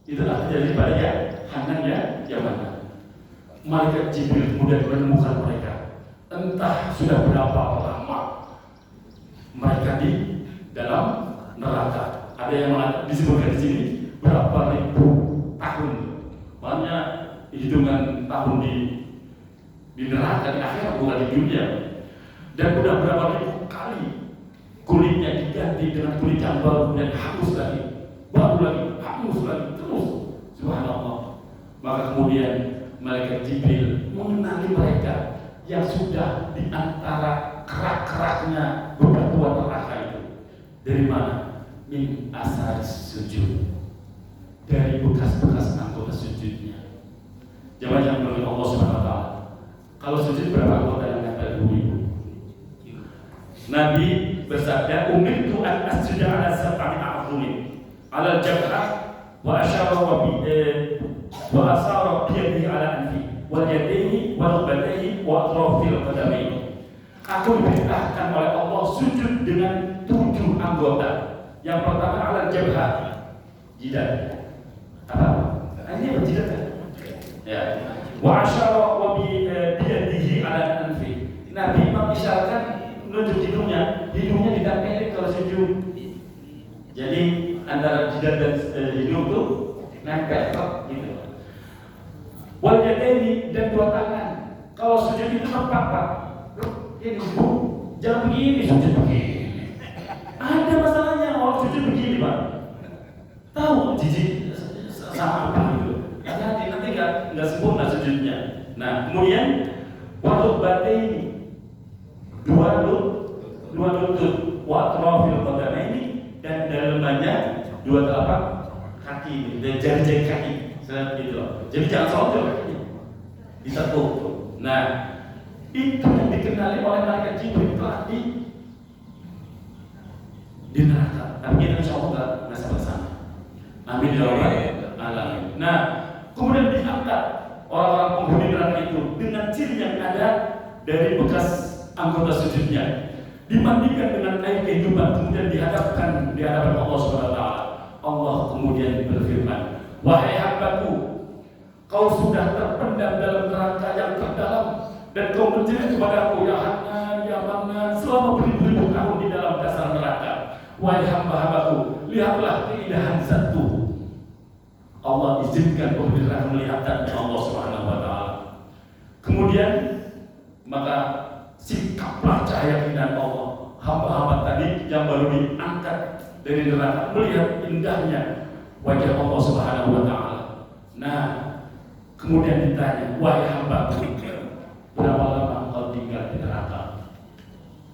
Itu artinya daripada ya Hanan, ya Manan. Malaikat Jibril kemudian menemukan mereka. Entah sudah berapa lama mereka di dalam neraka. Ada yang disebutkan di sini berapa ribu tahun. Makanya hitungan tahun di neraka di akhirat bukan di dunia. Dan udah berapa ribu kali kulitnya diganti dengan kulit yang baru dan hangus lagi, baru lagi, hangus lagi terus. Subhanallah. Maka kemudian malaikat Jibril mengenali mereka yang sudah di antara kerak-keraknya bebatuan neraka itu. Dari mana? Min asar sujud, dari bekas-bekas anggota sujudnya. Jamaah yang dimuliakan Allah Subhanahu wa taala. Kalau sujud berapa anggota yang kata dulu? Nabi bersabda, "Umirtu an asjuda ala sab'ati a'dhumin, ala al-jabhah wa asyara wa asara bi yadihi ala anfi, wa yadayhi wa rukbatayhi wa atrafil qadamaini." Aku diperintahkan oleh Allah sujud dengan 7 anggota. Yang pertama ala jabhah, jidat. Apa? Ini apa jidat kan? Ya. Wa asyara wa bi yadihi ala anfi. Nabi mengisyaratkan menunjuk hidungnya ditempelin kalau sujud. Jadi antara jidat dan hidung itu nempel gitu. Wal yadaini, dan 2 tangan. Kalau sujud itu tepat, Pak. Ini jangan begini, sujud begini. Ada masalahnya orang sujud begini, Pak. Tahu jijik sama apa gitu. Hati-hati nanti nggak sempurna sujudnya. Nah, kemudian waktu bate ini dua lutut, watrofil qadamaini, dan dalamnya 2 telapak kaki dan jari-jari kaki seperti itu. Jadi jangan sombong kakinya, ditekuk. Nah, itu yang dikenali oleh malaikat Jibril telah di neraka. Tapi kita insya Allah nggak sampai sana. Amin ya rabbal alamin. Nah, kemudian diangkat orang-orang penghuni neraka itu dengan ciri yang ada dari bekas anggota sujudnya, dimandikan dengan air kehidupan, kemudian dihadapkan di hadapan Allah Subhanahu wa taala. Allah kemudian berfirman, "Wahai hambaku, kau sudah terpendam dalam neraka yang terdalam dan kau menjerit kepadaku, ya Hanan, ya Manan, selama beribu-ribu tahun di dalam dasar neraka. Wahai hamba-hambaku, lihatlah keindahan Zat-Ku." Allah izinkan pemerintah melihat dan Allah Subhanahu wa taala. Kemudian maka sikaplah cahaya keindahan Allah. Hamba-hamba tadi yang baru diangkat dari neraka melihat indahnya wajah Allah Subhanahu wa taala. Nah, kemudian ditanya, "Wahai hambaku, berapa lama engkau tinggal di neraka?"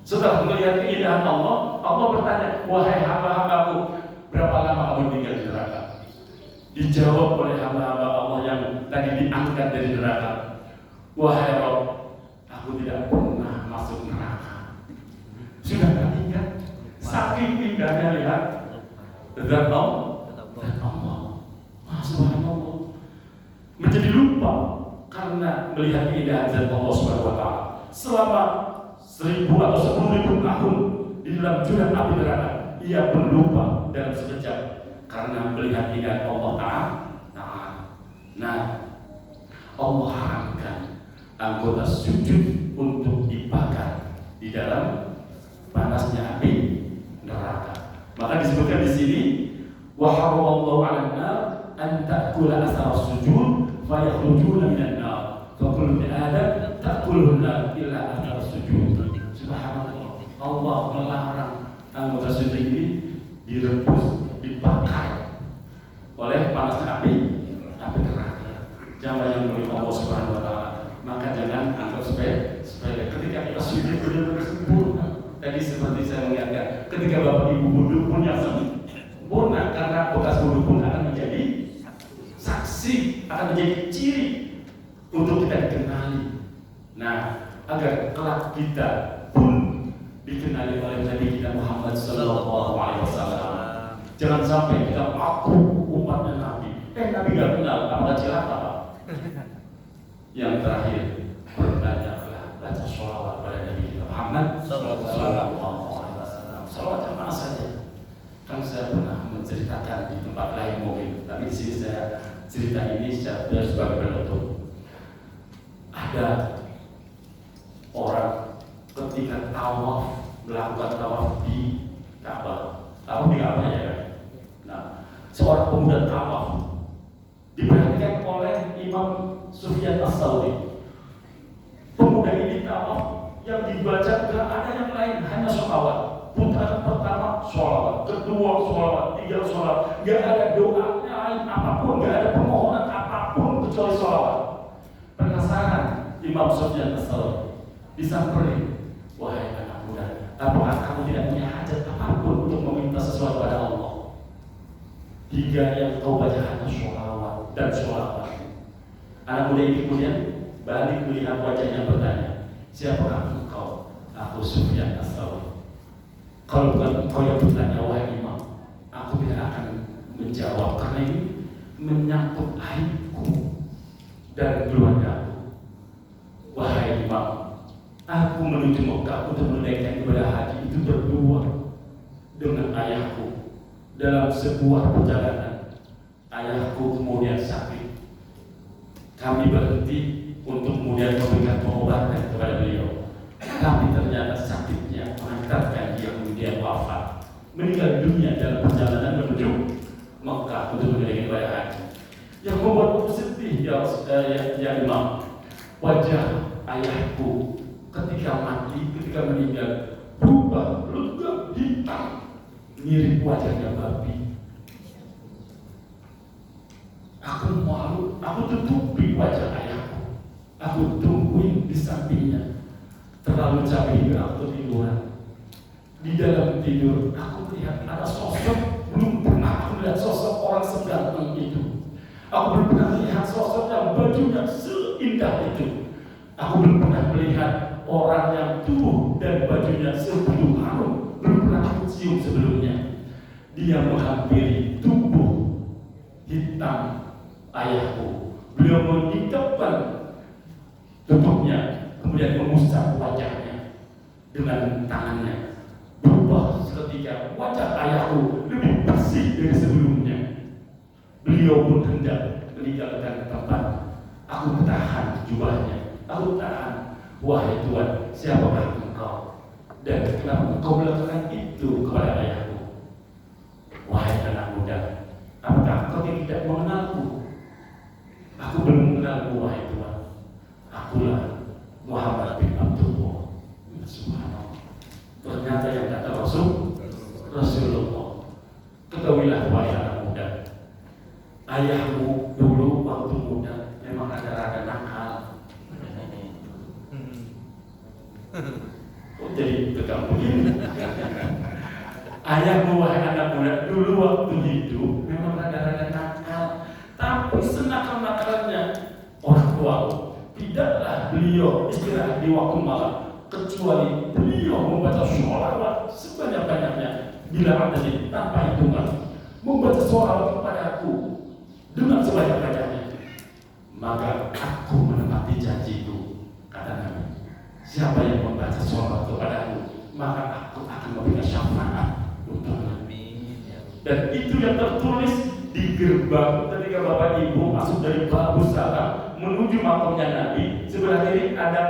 Setelah melihat keindahan Allah, Allah bertanya, "Wahai hamba-hambaku, berapa lama kamu tinggal di neraka?" Dijawab oleh hamba-hamba Allah yang tadi diangkat dari neraka, "Wahai Rabb, aku tidak pernah masuk neraka." Sudah tak ingat? Saking indahnya lihat Zat Allah. Subhanallah. Menjadi lupa karena melihat keindahan Zat Allah Subhanahu wa taala. Selama 1000 atau 10.000 tahun di dalam jurang api neraka, ia pun lupa dalam sekejap karena melihat keindahan Allah Ta'ala. Nah, Allah haramkan anggota sujud untuk dibakar di dalam panasnya api neraka. Maka disebutkan di sini, wa harramallahu 'alan nar an ta'kula asar sujud fa yakhrujuna minan nar. Fa kullu min adam ta'kuluhu nar illa asar sujud. Subhanallah. Allah melarang anggota sujud ini direbus, dibakar oleh panasnya api neraka. Jangan yang mulia Allah Subhanahu wa taala. Maka jangan anggap sepele. Ketika kita sujud benar-benar sempurna. Tadi seperti saya mengingatkan, ketika Bapak Ibu wudhu pun yang sempurna, karena bekas wudhu pun akan menjadi saksi, akan menjadi ciri untuk kita dikenali. Nah, agar kelak kita pun dikenali oleh Nabi kita Muhammad Sallallahu Alaihi Wasallam. Jangan sampai kita aku umatnya Nabi. Nabi gak kenal, apa celaka Pak? Yang terakhir, berbanyaklah baca sholawat pada Nabi kita Muhammad Sallallahu Alaihi Wasallam. Sholawat yang mana saja? Kan saya pernah menceritakan di tempat lain mungkin, tapi di sini saya cerita ini sebagai penutup. Ada orang ketika tawaf, melakukan tawaf di Ka'bah. Tawaf di Ka'bah ya kan? Nah, seorang pemuda tawaf diperhatikan oleh Imam Sufyan As-Tsauri. Pemuda ini tawaf yang dibaca gak ada yang lain, hanya sholawat. Putaran pertama sholawat, kedua sholawat, tiga sholawat. Gak ada doa lain apapun, gak ada permohonan apapun kecuali sholawat. Penasaran Imam Sufyan As-Tsauri disamperin, "Wahai anak muda, apakah kamu tidak punya hajat apapun untuk meminta sesuatu pada Allah? Tiga yang kau baca hanya sholawat dan sholawat." Anak muda ini kemudian balik melihat wajahnya bertanya, "Siapakah engkau?" "Aku Sufyan As-Tsauri." "Kalau bukan engkau yang bertanya, wahai Imam, aku tidak akan menjawab karena ini menyangkut aibku dan keluargaku. Wahai Imam, aku menuju Mekah untuk menunaikan ibadah haji itu berdua dengan ayahku dalam sebuah perjalanan. Ayahku kemudian sakit. Kami berhenti untuk kemudian memberikan pengobatan kepada beliau. Tapi ternyata sakitnya mengantarkan dia kemudian wafat, meninggal dunia dalam perjalanan menuju Mekah untuk menunaikan ibadah haji. Yang membuatku sedih ya Imam, wajah ayahku ketika mati, ketika meninggal berubah legam hitam, mirip wajahnya babi. Aku malu, aku tutupi wajah ayahku, aku tungguin di sampingnya. Terlalu capek hingga aku tiduran. Di dalam tidur aku melihat ada sosok, belum pernah aku melihat sosok orang seganteng itu. Aku belum pernah melihat sosok yang bajunya seindah itu. Aku belum pernah melihat orang yang tubuh dan bajunya sebegitu harum belum pernah aku cium sebelumnya. Dia menghampiri tubuh hitam ayahku. Beliau menikapkan tubuhnya, kemudian mengusap wajahnya dengan tangannya. Berubah seketika wajah ayahku lebih bersih dari sebelumnya. Beliau pun hendak meninggalkan tempat. Aku tahan jubahnya. Aku tahan. Wahai Tuhan, siapakah engkau? Dan kenapa engkau melakukan itu kepada ayahku? Wahai anak muda, apakah engkau tidak mengenalku? Aku belum mengenalmu, wahai Tuhan. Akulah Muhammad bin Abdullah. Subhanallah. Ternyata yang kata Rasulullah. Ketahuilah, wahai anak muda, ayahmu dulu waktu muda memang ada rada nakal. Kok jadi tegang begini? Ayahmu, wahai anak muda, dulu waktu hidup memang rada-rada nakal, tapi senakal-nakalnya orang tua tidaklah beliau istirahat di waktu malam kecuali beliau membaca sholawat sebanyak-banyaknya bila ada di tanpa hitungan, membaca sholawat kepada aku dengan sebanyak-banyaknya. Maka aku menepati janjiku, kata Nabi. Siapa yang membaca sholawat kepadaku, maka aku akan memberikan syafaat untuknya. Dan itu yang tertulis di gerbang ketika Bapak Ibu masuk dari Babu Salam menuju makamnya Nabi. Sebelah kiri ada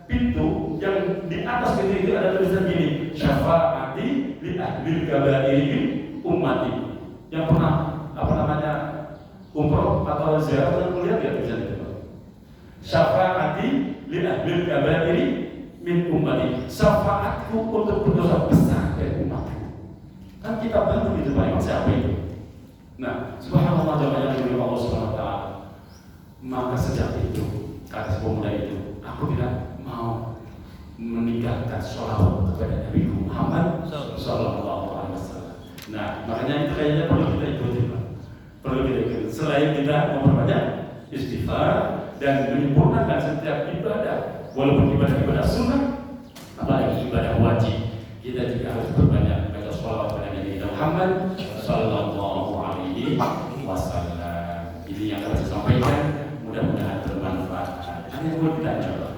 pintu, yang di atas pintu itu ada tulisan gini, syafaati li ahlil kabairi ummati. Yang pernah umroh atau ziarah pernah melihat ya tulisan itu? Syafaati li ahlil kabairi min ummati. Syafaatku untuk pendosa besar dari umatku. Kan kita bantu itu Pak, siapa itu? Nah, subhanallah, jamaah yang Allah Subhanahu wa taala. Maka sejak itu, kata pemuda itu, aku tidak mau meninggalkan sholawat kepada Nabi Muhammad Sallallahu Alaihi Wasallam. Nah, makanya itu kayaknya perlu kita ikuti, Pak. Perlu kita ikuti. Selain kita memperbanyak istighfar dan menyempurnakan setiap ibadah, walaupun ibadah sunnah, apalagi ibadah wajib, kita juga harus berbanyak baca sholawat kepada Nabi Muhammad Sallallahu Alaihi Wasallam. Ini yang harus saya sampaikan. Mudah-mudahan bermanfaat. Hanya buat kita coba.